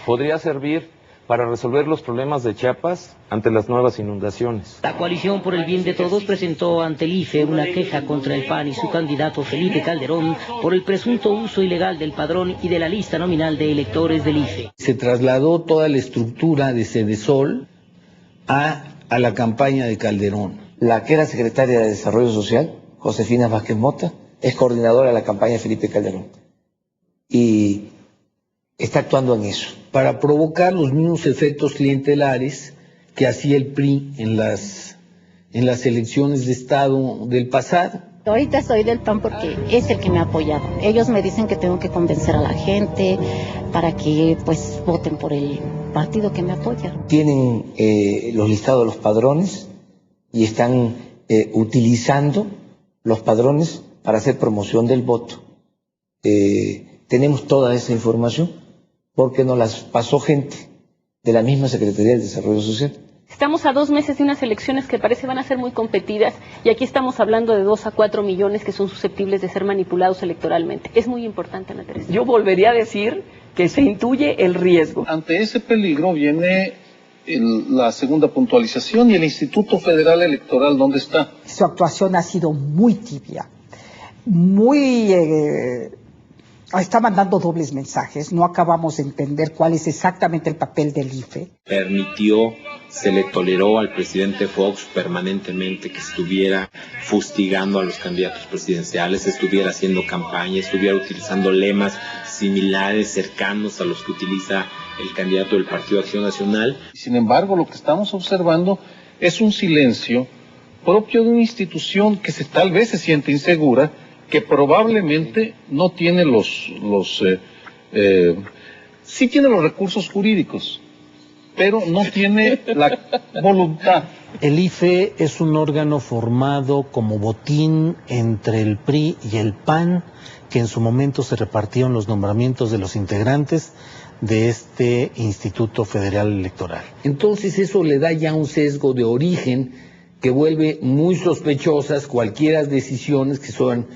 Podría servir para resolver los problemas de Chiapas ante las nuevas inundaciones. La Coalición por el Bien de Todos presentó ante el IFE una queja contra el PAN y su candidato Felipe Calderón por el presunto uso ilegal del padrón y de la lista nominal de electores del IFE. Se trasladó toda la estructura de Sedesol a la campaña de Calderón. La que era secretaria de Desarrollo Social, Josefina Vázquez Mota, es coordinadora de la campaña de Felipe Calderón. Y está actuando en eso. Para provocar los mismos efectos clientelares que hacía el PRI en las elecciones de Estado del pasado. Ahorita soy del PAN porque es el que me ha apoyado. Ellos me dicen que tengo que convencer a la gente para que pues voten por el partido que me apoya. Tienen los listados de los padrones y están utilizando los padrones para hacer promoción del voto. Tenemos toda esa información porque nos las pasó gente de la misma Secretaría de Desarrollo Social. Estamos a 2 meses de unas elecciones que parece van a ser muy competidas y aquí estamos hablando de 2 a 4 millones que son susceptibles de ser manipulados electoralmente. Es muy importante, Ana Teresa. Yo volvería a decir que se intuye el riesgo. Ante ese peligro viene la segunda puntualización y el Instituto Federal Electoral, ¿dónde está? Su actuación ha sido muy tibia, muy está mandando dobles mensajes. No acabamos de entender cuál es exactamente el papel del IFE. Se le toleró al presidente Fox permanentemente que estuviera fustigando a los candidatos presidenciales, estuviera haciendo campaña, estuviera utilizando lemas similares, cercanos a los que utiliza el candidato del Partido Acción Nacional. Sin embargo, lo que estamos observando es un silencio propio de una institución que tal vez se siente insegura, que probablemente no tiene sí tiene los recursos jurídicos, pero no tiene la voluntad. El IFE es un órgano formado como botín entre el PRI y el PAN, que en su momento se repartieron los nombramientos de los integrantes de este Instituto Federal Electoral. Entonces eso le da ya un sesgo de origen que vuelve muy sospechosas cualquiera decisiones que son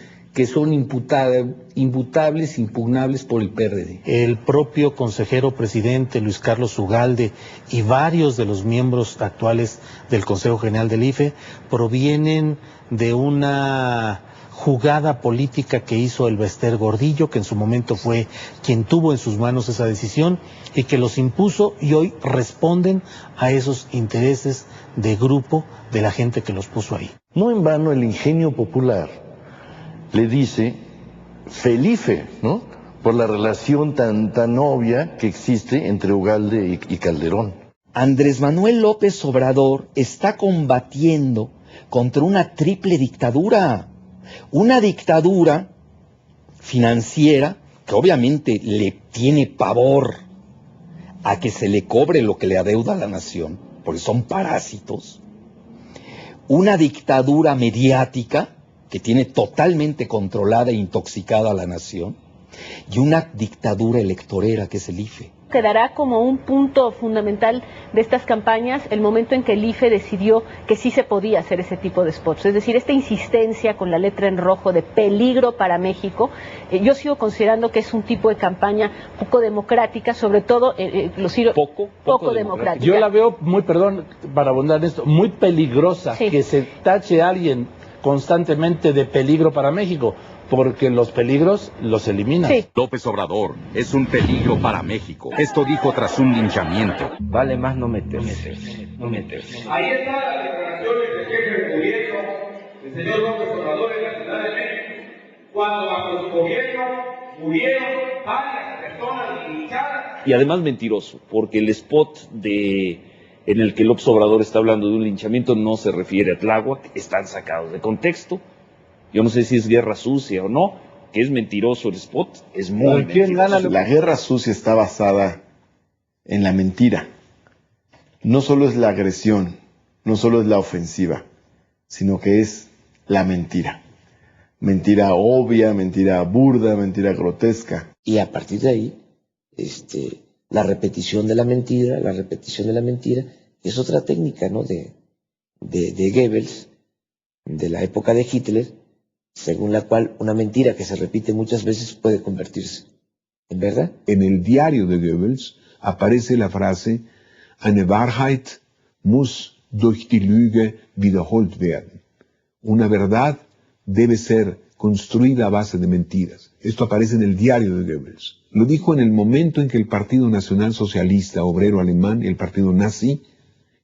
imputables, impugnables por el PRD. El propio consejero presidente Luis Carlos Ugalde y varios de los miembros actuales del Consejo General del IFE provienen de una jugada política que hizo el Bester Gordillo, que en su momento fue quien tuvo en sus manos esa decisión y que los impuso, y hoy responden a esos intereses de grupo de la gente que los puso ahí. No en vano el ingenio popular le dice Felife, ¿no? Por la relación tan obvia que existe entre Ugalde y Calderón. Andrés Manuel López Obrador está combatiendo contra una triple dictadura. Una dictadura financiera que obviamente le tiene pavor a que se le cobre lo que le adeuda a la nación, porque son parásitos. Una dictadura mediática que tiene totalmente controlada e intoxicada a la nación, y una dictadura electorera que es el IFE. Quedará como un punto fundamental de estas campañas el momento en que el IFE decidió que sí se podía hacer ese tipo de spots. Es decir, esta insistencia con la letra en rojo de peligro para México, yo sigo considerando que es un tipo de campaña poco democrática, sobre todo, poco democrática. Yo la veo muy, perdón, para abundar en esto, muy peligrosa, sí. Que se tache a alguien constantemente de peligro para México, porque los peligros los eliminan. Sí. López Obrador es un peligro para México. Esto dijo tras un linchamiento. Vale más no meterse. Ahí está la declaración del jefe del gobierno, el señor López Obrador en la Ciudad de México, cuando bajo su gobierno murieron varias personas linchadas. Y además mentiroso, porque el spot en el que López Obrador está hablando de un linchamiento no se refiere a Tláhuac, están sacados de contexto. Yo no sé si es guerra sucia o no, que es mentiroso el spot, es muy mentiroso. La guerra sucia está basada en la mentira. No solo es la agresión, no solo es la ofensiva, sino que es la mentira. Mentira obvia, mentira burda, mentira grotesca. Y a partir de ahí, la repetición de la mentira, es otra técnica, ¿no? de Goebbels, de la época de Hitler, según la cual una mentira que se repite muchas veces puede convertirse en verdad. En el diario de Goebbels aparece la frase "Eine Wahrheit muss durch die Lüge wiederholt werden". Una verdad debe ser construida a base de mentiras. Esto aparece en el diario de Goebbels. Lo dijo en el momento en que el Partido Nacional Socialista Obrero Alemán, el partido nazi,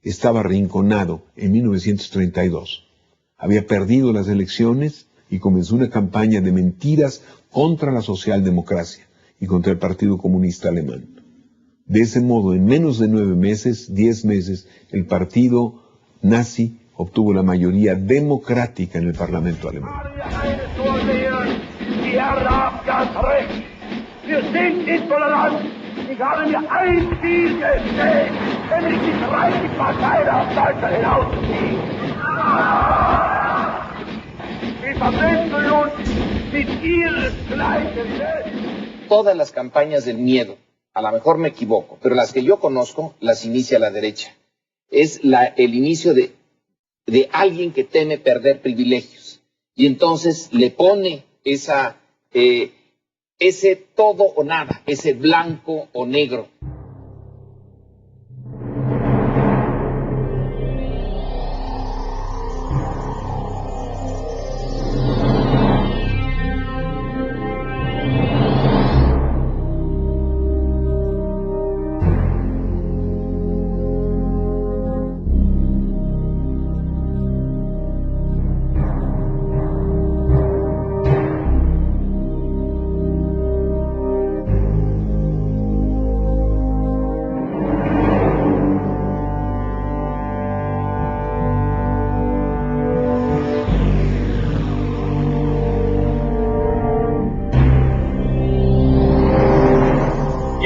estaba arrinconado en 1932. Había perdido las elecciones y comenzó una campaña de mentiras contra la socialdemocracia y contra el Partido Comunista Alemán. De ese modo, en menos de 9 meses, 10 meses, el partido nazi obtuvo la mayoría democrática en el Parlamento alemán. Todas las campañas del miedo, a lo mejor me equivoco, pero las que yo conozco las inicia la derecha. Es el inicio de alguien que teme perder privilegios y entonces le pone ese todo o nada, ese blanco o negro.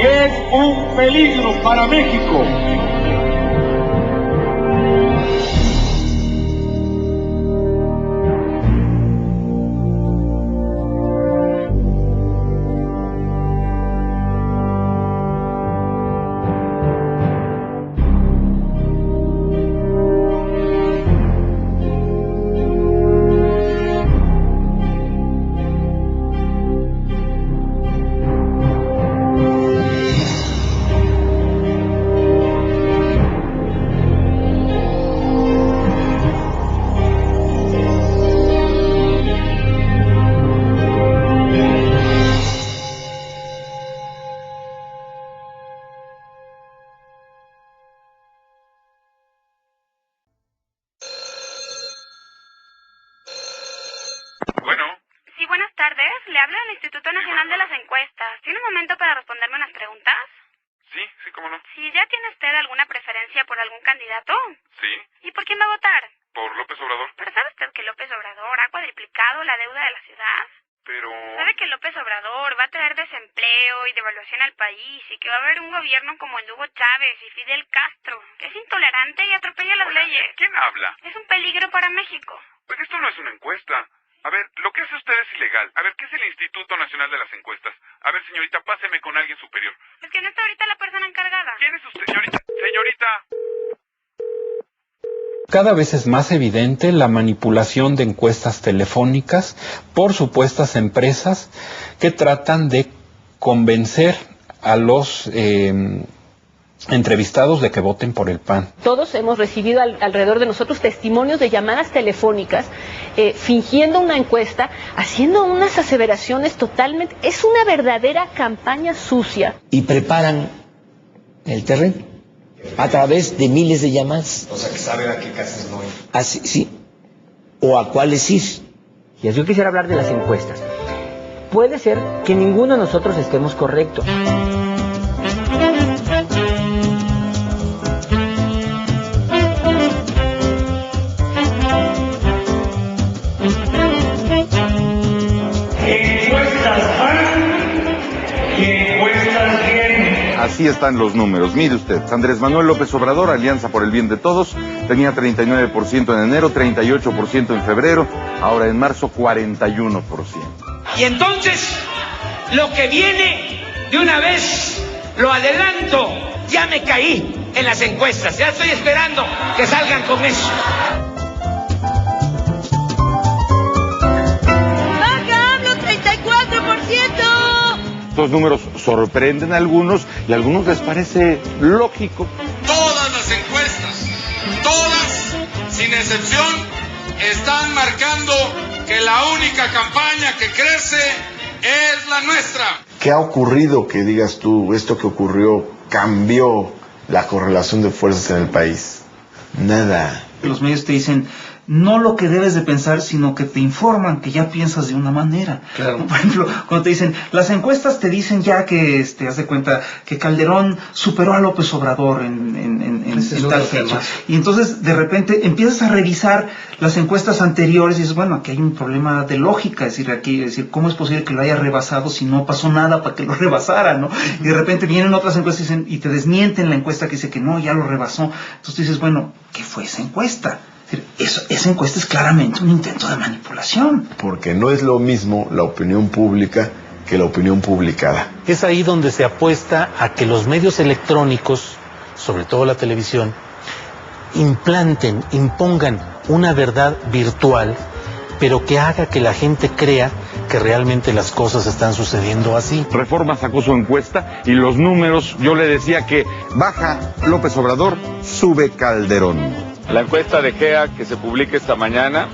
es un peligro para México. Cada vez es más evidente la manipulación de encuestas telefónicas por supuestas empresas que tratan de convencer a los entrevistados de que voten por el PAN. Todos hemos recibido alrededor de nosotros testimonios de llamadas telefónicas fingiendo una encuesta, haciendo unas aseveraciones totalmente... Es una verdadera campaña sucia. Y preparan el terreno a través de miles de llamadas. O sea, que saben a qué casas no ir. Así, sí. O a cuáles ir. Y yo quisiera hablar de las encuestas. Puede ser que ninguno de nosotros estemos correctos. Así están los números. Mire usted, Andrés Manuel López Obrador, Alianza por el Bien de Todos, tenía 39% en enero, 38% en febrero, ahora en marzo 41%. Y entonces, lo que viene, de una vez, lo adelanto, ya me caí en las encuestas, ya estoy esperando que salgan con eso. ¡Baja, hablo 34%! Estos números sorprenden a algunos y a algunos les parece lógico. Todas las encuestas, todas, sin excepción, están marcando que la única campaña que crece es la nuestra. ¿Qué ha ocurrido que digas tú, esto que ocurrió cambió la correlación de fuerzas en el país? Nada. Los medios te dicen no lo que debes de pensar, sino que te informan que ya piensas de una manera. Claro. Por ejemplo, cuando te dicen, las encuestas te dicen ya que, haz de cuenta, que Calderón superó a López Obrador en tal fecha. Y entonces, de repente, empiezas a revisar las encuestas anteriores y dices, bueno, aquí hay un problema de lógica, es decir, ¿cómo es posible que lo haya rebasado si no pasó nada para que lo rebasara, ¿no? Y de repente vienen otras encuestas y, dicen, y te desmienten la encuesta que dice que no, ya lo rebasó. Entonces tú dices, bueno, ¿qué fue esa encuesta? Esa encuesta es claramente un intento de manipulación. Porque no es lo mismo la opinión pública que la opinión publicada. Es ahí donde se apuesta a que los medios electrónicos, sobre todo la televisión, impongan una verdad virtual, pero que haga que la gente crea que realmente las cosas están sucediendo así. Reforma sacó su encuesta y los números, yo le decía que baja López Obrador, sube Calderón. La encuesta de GEA que se publica esta mañana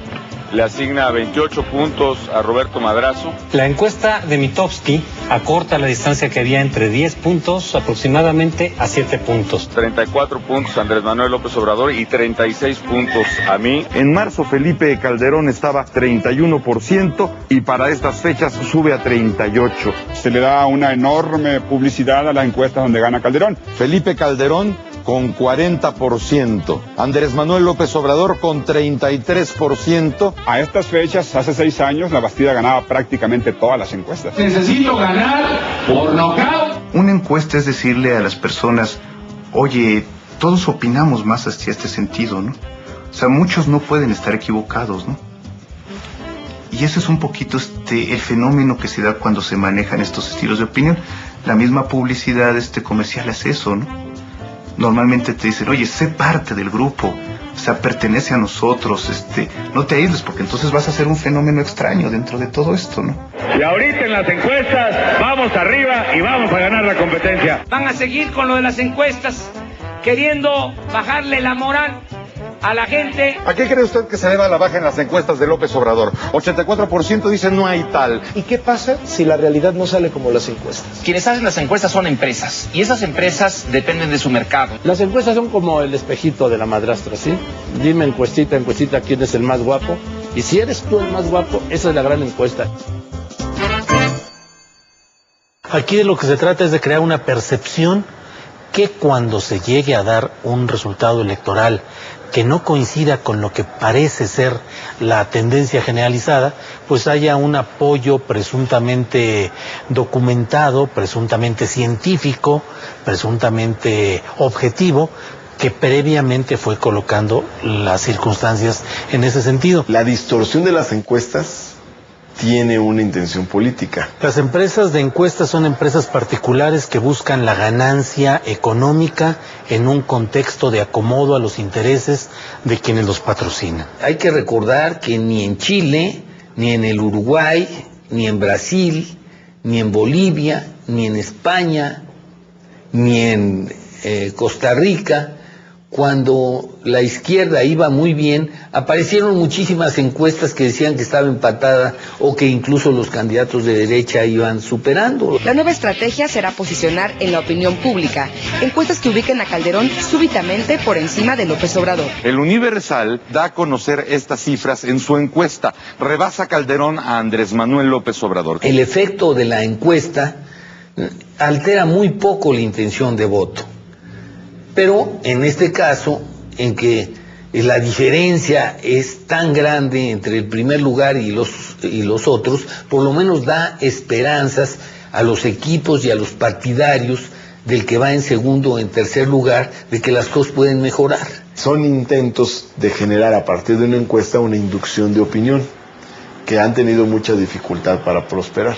le asigna 28 puntos a Roberto Madrazo. La encuesta de Mitofsky acorta la distancia que había entre 10 puntos aproximadamente a 7 puntos. 34 puntos a Andrés Manuel López Obrador y 36 puntos a mí. En marzo Felipe Calderón estaba 31% y para estas fechas sube a 38%. Se le da una enorme publicidad a las encuestas donde gana Calderón. Felipe Calderón con 40%, Andrés Manuel López Obrador con 33%. A estas fechas, hace 6 años, la Bastida ganaba prácticamente todas las encuestas. Necesito ganar por nocaut. una encuesta es decirle a las personas, oye, todos opinamos más hacia este sentido, ¿no? O sea, muchos no pueden estar equivocados, ¿no? Y eso es un poquito el fenómeno que se da cuando se manejan estos estilos de opinión. La misma publicidad comercial es eso, ¿no? Normalmente te dicen, oye, sé parte del grupo, o sea, pertenece a nosotros, no te aísles, porque entonces vas a ser un fenómeno extraño dentro de todo esto, ¿no? Y ahorita en las encuestas vamos arriba y vamos a ganar la competencia. Van a seguir con lo de las encuestas, queriendo bajarle la moral a la gente. ¿A qué cree usted que se deba la baja en las encuestas de López Obrador? 84% dicen no hay tal. ¿Y qué pasa si la realidad no sale como las encuestas? Quienes hacen las encuestas son empresas, y esas empresas dependen de su mercado. Las encuestas son como el espejito de la madrastra, ¿sí? Dime encuestita, quién es el más guapo. Y si eres tú el más guapo, esa es la gran encuesta. Aquí de lo que se trata es de crear una percepción que cuando se llegue a dar un resultado electoral que no coincida con lo que parece ser la tendencia generalizada, pues haya un apoyo presuntamente documentado, presuntamente científico, presuntamente objetivo, que previamente fue colocando las circunstancias en ese sentido. La distorsión de las encuestas tiene una intención política. Las empresas de encuestas son empresas particulares que buscan la ganancia económica en un contexto de acomodo a los intereses de quienes los patrocinan. Hay que recordar que ni en Chile, ni en el Uruguay, ni en Brasil, ni en Bolivia, ni en España, ni en Costa Rica, cuando la izquierda iba muy bien, aparecieron muchísimas encuestas que decían que estaba empatada o que incluso los candidatos de derecha iban superando. La nueva estrategia será posicionar en la opinión pública encuestas que ubiquen a Calderón súbitamente por encima de López Obrador. El Universal da a conocer estas cifras en su encuesta. Rebasa Calderón a Andrés Manuel López Obrador. El efecto de la encuesta altera muy poco la intención de voto. Pero en este caso, en que la diferencia es tan grande entre el primer lugar y los otros, por lo menos da esperanzas a los equipos y a los partidarios del que va en segundo o en tercer lugar, de que las cosas pueden mejorar. Son intentos de generar a partir de una encuesta una inducción de opinión, que han tenido mucha dificultad para prosperar.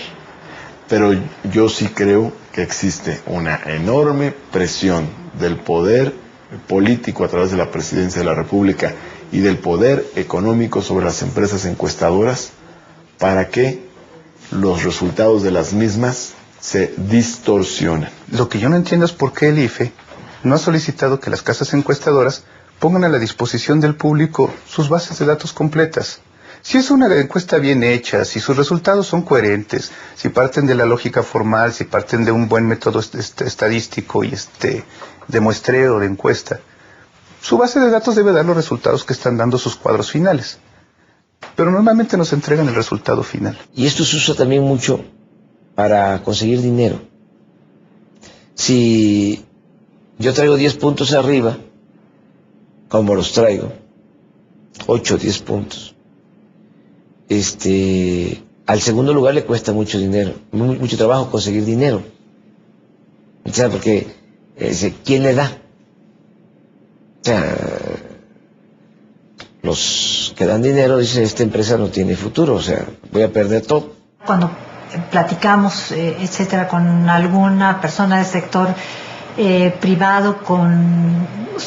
Pero yo sí creo que existe una enorme presión del poder político a través de la presidencia de la República y del poder económico sobre las empresas encuestadoras para que los resultados de las mismas se distorsionen. Lo que yo no entiendo es por qué el IFE no ha solicitado que las casas encuestadoras pongan a la disposición del público sus bases de datos completas. Si es una encuesta bien hecha, si sus resultados son coherentes, si parten de la lógica formal, si parten de un buen método estadístico y de muestreo de encuesta, su base de datos debe dar los resultados que están dando sus cuadros finales. Pero normalmente nos entregan el resultado final. Y esto se usa también mucho para conseguir dinero. Si yo traigo 10 puntos arriba, como los traigo, 8 o 10 puntos, al segundo lugar le cuesta mucho dinero, mucho trabajo conseguir dinero. O sea, porque ¿quién le da? O sea, los que dan dinero dicen, esta empresa no tiene futuro, o sea, voy a perder todo. Cuando platicamos, etcétera, con alguna persona del sector privado con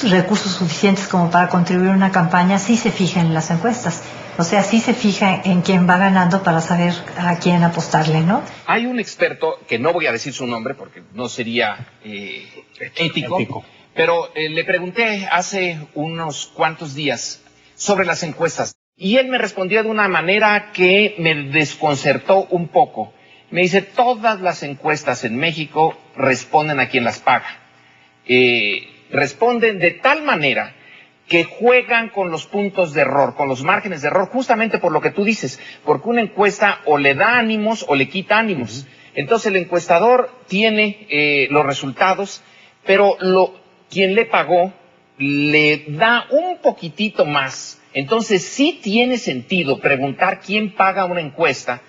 recursos suficientes como para contribuir a una campaña, sí se fija en las encuestas. O sea, sí se fija en quién va ganando para saber a quién apostarle, ¿no? Hay un experto, que no voy a decir su nombre porque no sería ético, pero le pregunté hace unos cuantos días sobre las encuestas y él me respondió de una manera que me desconcertó un poco. Me dice, todas las encuestas en México responden a quien las paga. Responden de tal manera que juegan con los puntos de error, con los márgenes de error, justamente por lo que tú dices, porque una encuesta o le da ánimos o le quita ánimos. Entonces el encuestador tiene los resultados, pero quien le pagó le da un poquitito más. Entonces sí tiene sentido preguntar quién paga una encuesta,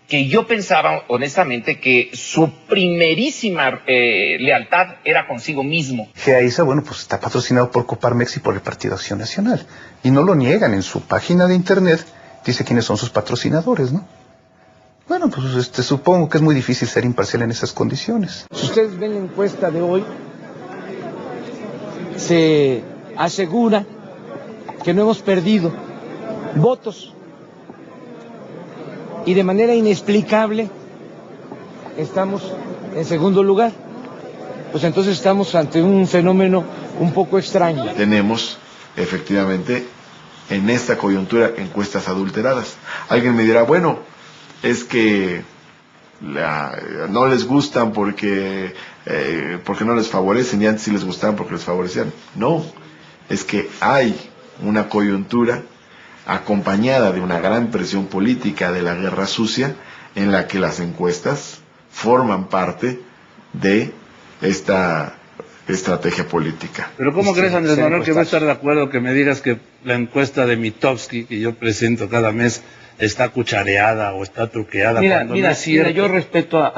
que yo pensaba honestamente que su primerísima lealtad era consigo mismo. GEAISA, bueno, pues está patrocinado por Coparmex y por el Partido Acción Nacional. Y no lo niegan, en su página de internet dice quiénes son sus patrocinadores, ¿no? Bueno, pues supongo que es muy difícil ser imparcial en esas condiciones. Si ustedes ven la encuesta de hoy, se asegura que no hemos perdido votos. Y de manera inexplicable estamos en segundo lugar. Pues entonces estamos ante un fenómeno un poco extraño. Tenemos, efectivamente, en esta coyuntura, encuestas adulteradas. Alguien me dirá, bueno, es que no les gustan porque no les favorecen, y antes sí les gustaban porque les favorecían. No, es que hay una coyuntura acompañada de una gran presión política de la guerra sucia, en la que las encuestas forman parte de esta estrategia política. Pero ¿cómo crees, Andrés Manuel, que voy a estar de acuerdo que me digas que la encuesta de Mitofsky, que yo presento cada mes, está cuchareada o está truqueada? Mira, no es cierto? yo respeto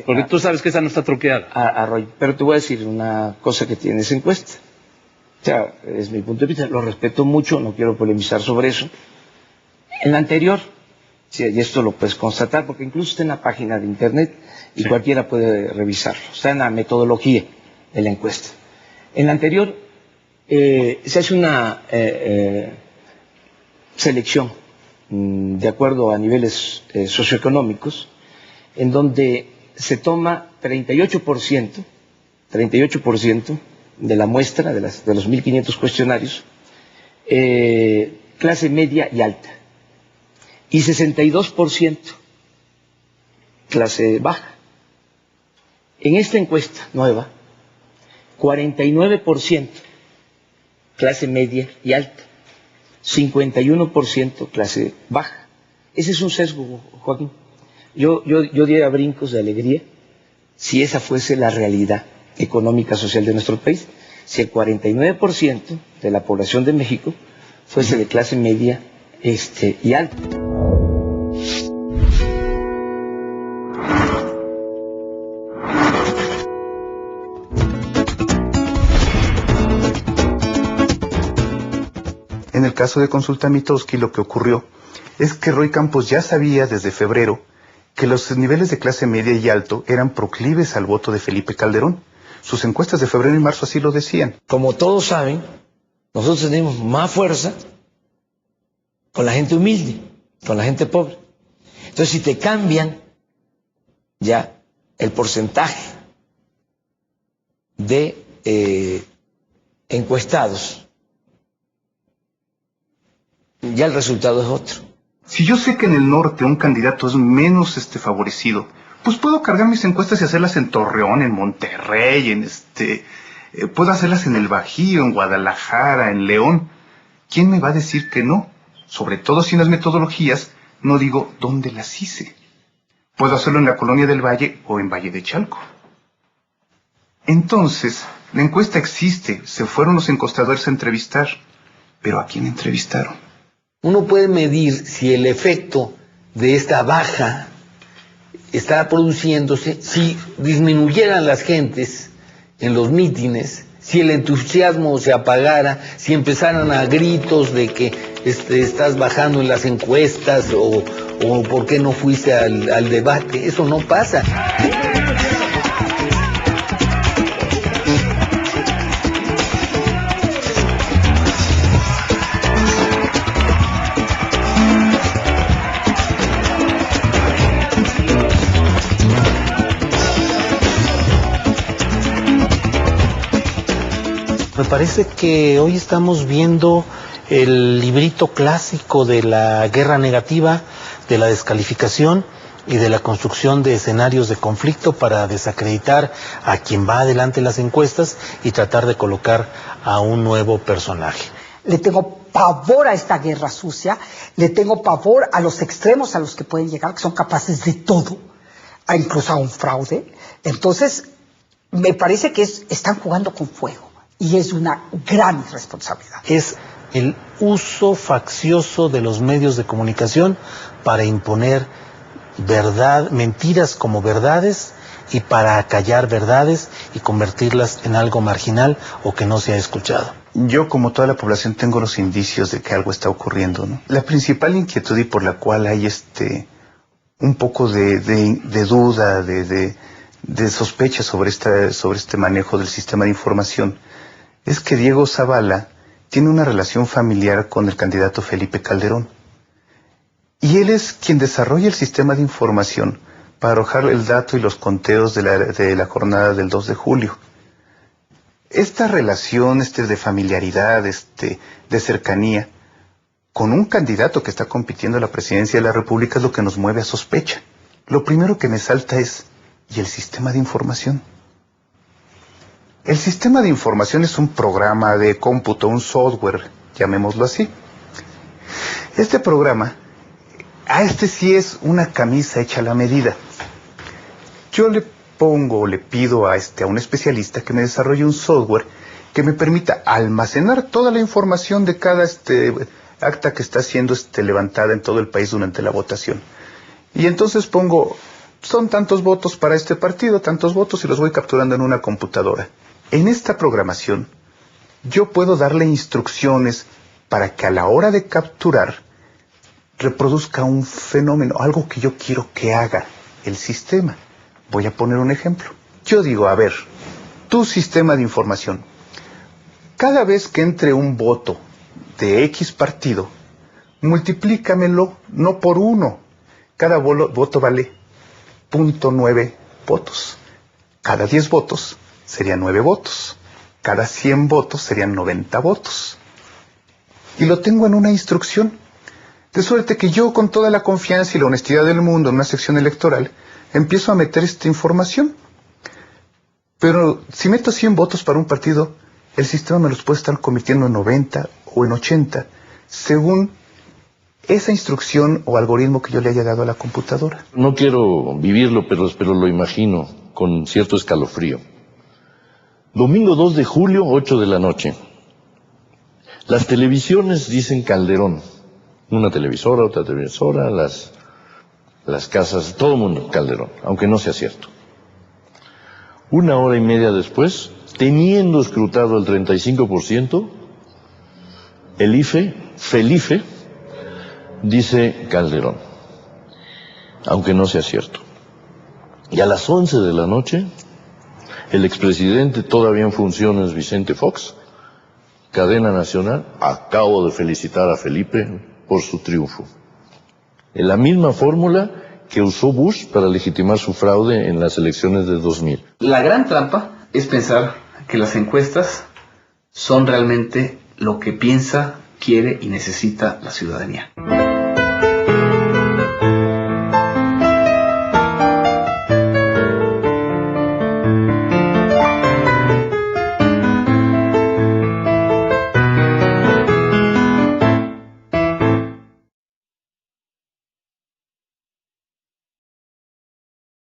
Porque tú sabes que esa no está truqueada. A Roy, pero te voy a decir una cosa que tiene esa encuesta. O sea, es mi punto de vista, lo respeto mucho, no quiero polemizar sobre eso. En la anterior, sí, y esto lo puedes constatar, porque incluso está en la página de internet y cualquiera puede revisarlo, está en la metodología de la encuesta. En la anterior se hace una selección de acuerdo a niveles socioeconómicos, en donde se toma 38% de la muestra, de los 1.500 cuestionarios, clase media y alta, y 62% clase baja. En esta encuesta nueva, 49% clase media y alta, 51% clase baja. Ese es un sesgo, Joaquín. Yo diera brincos de alegría si esa fuese la realidad económica social de nuestro país, si el 49% de la población de México fuese de clase media y alta. En el caso de Consulta Mitofsky, lo que ocurrió es que Roy Campos ya sabía desde febrero que los niveles de clase media y alto eran proclives al voto de Felipe Calderón. Sus encuestas de febrero y marzo así lo decían. Como todos saben, nosotros tenemos más fuerza con la gente humilde, con la gente pobre. Entonces, si te cambian ya el porcentaje de encuestados, ya el resultado es otro. Si yo sé que en el norte un candidato es menos favorecido, pues puedo cargar mis encuestas y hacerlas en Torreón, en Monterrey, puedo hacerlas en el Bajío, en Guadalajara, en León. ¿Quién me va a decir que no? Sobre todo si en las metodologías no digo dónde las hice. Puedo hacerlo en la Colonia del Valle o en Valle de Chalco. Entonces, la encuesta existe, se fueron los encuestadores a entrevistar, pero ¿a quién entrevistaron? Uno puede medir si el efecto de esta baja está produciéndose, si disminuyeran las gentes en los mítines, si el entusiasmo se apagara, si empezaran a gritos de que estás bajando en las encuestas o por qué no fuiste al debate. Eso no pasa. Me parece que hoy estamos viendo el librito clásico de la guerra negativa, de la descalificación y de la construcción de escenarios de conflicto para desacreditar a quien va adelante en las encuestas y tratar de colocar a un nuevo personaje. Le tengo pavor a esta guerra sucia, le tengo pavor a los extremos a los que pueden llegar, que son capaces de todo, incluso a un fraude. Entonces, me parece que están jugando con fuego. Y es una gran irresponsabilidad. Es el uso faccioso de los medios de comunicación para imponer mentiras como verdades y para acallar verdades y convertirlas en algo marginal o que no se ha escuchado. Yo, como toda la población, tengo los indicios de que algo está ocurriendo, ¿no? La principal inquietud y por la cual hay un poco de duda, de sospecha sobre este manejo del sistema de información, es que Diego Zavala tiene una relación familiar con el candidato Felipe Calderón. Y él es quien desarrolla el sistema de información para arrojar el dato y los conteos de la jornada del 2 de julio. Esta relación de familiaridad, de cercanía, con un candidato que está compitiendo a la presidencia de la República es lo que nos mueve a sospecha. Lo primero que me salta es, ¿y el sistema de información? El sistema de información es un programa de cómputo, un software, llamémoslo así. Este programa, sí es una camisa hecha a la medida. Yo le pido a un especialista que me desarrolle un software que me permita almacenar toda la información de cada acta que está siendo levantada en todo el país durante la votación. Y entonces pongo, son tantos votos para este partido, tantos votos, y los voy capturando en una computadora. En esta programación, yo puedo darle instrucciones para que a la hora de capturar reproduzca un fenómeno, algo que yo quiero que haga el sistema. Voy a poner un ejemplo. Yo digo, a ver, tu sistema de información, cada vez que entre un voto de X partido, multiplícamelo no por 1. Cada voto vale 0.9 votos. Cada 10 votos serían 9 votos. Cada 100 votos serían 90 votos. Y lo tengo en una instrucción. De suerte que yo, con toda la confianza y la honestidad del mundo en una sección electoral, empiezo a meter esta información. Pero si meto 100 votos para un partido, el sistema me los puede estar convirtiendo en 90 o en 80, según esa instrucción o algoritmo que yo le haya dado a la computadora. No quiero vivirlo, pero lo imagino con cierto escalofrío. Domingo 2 de julio, 8 de la noche. Las televisiones dicen Calderón. Una televisora, otra televisora, las casas, todo el mundo Calderón, aunque no sea cierto. 1 hora y media después, teniendo escrutado el 35%, el Felife, dice Calderón, aunque no sea cierto. Y a las 11 de la noche, el expresidente, todavía en funciones, Vicente Fox, cadena nacional, acabo de felicitar a Felipe por su triunfo. En la misma fórmula que usó Bush para legitimar su fraude en las elecciones de 2000. La gran trampa es pensar que las encuestas son realmente lo que piensa, quiere y necesita la ciudadanía.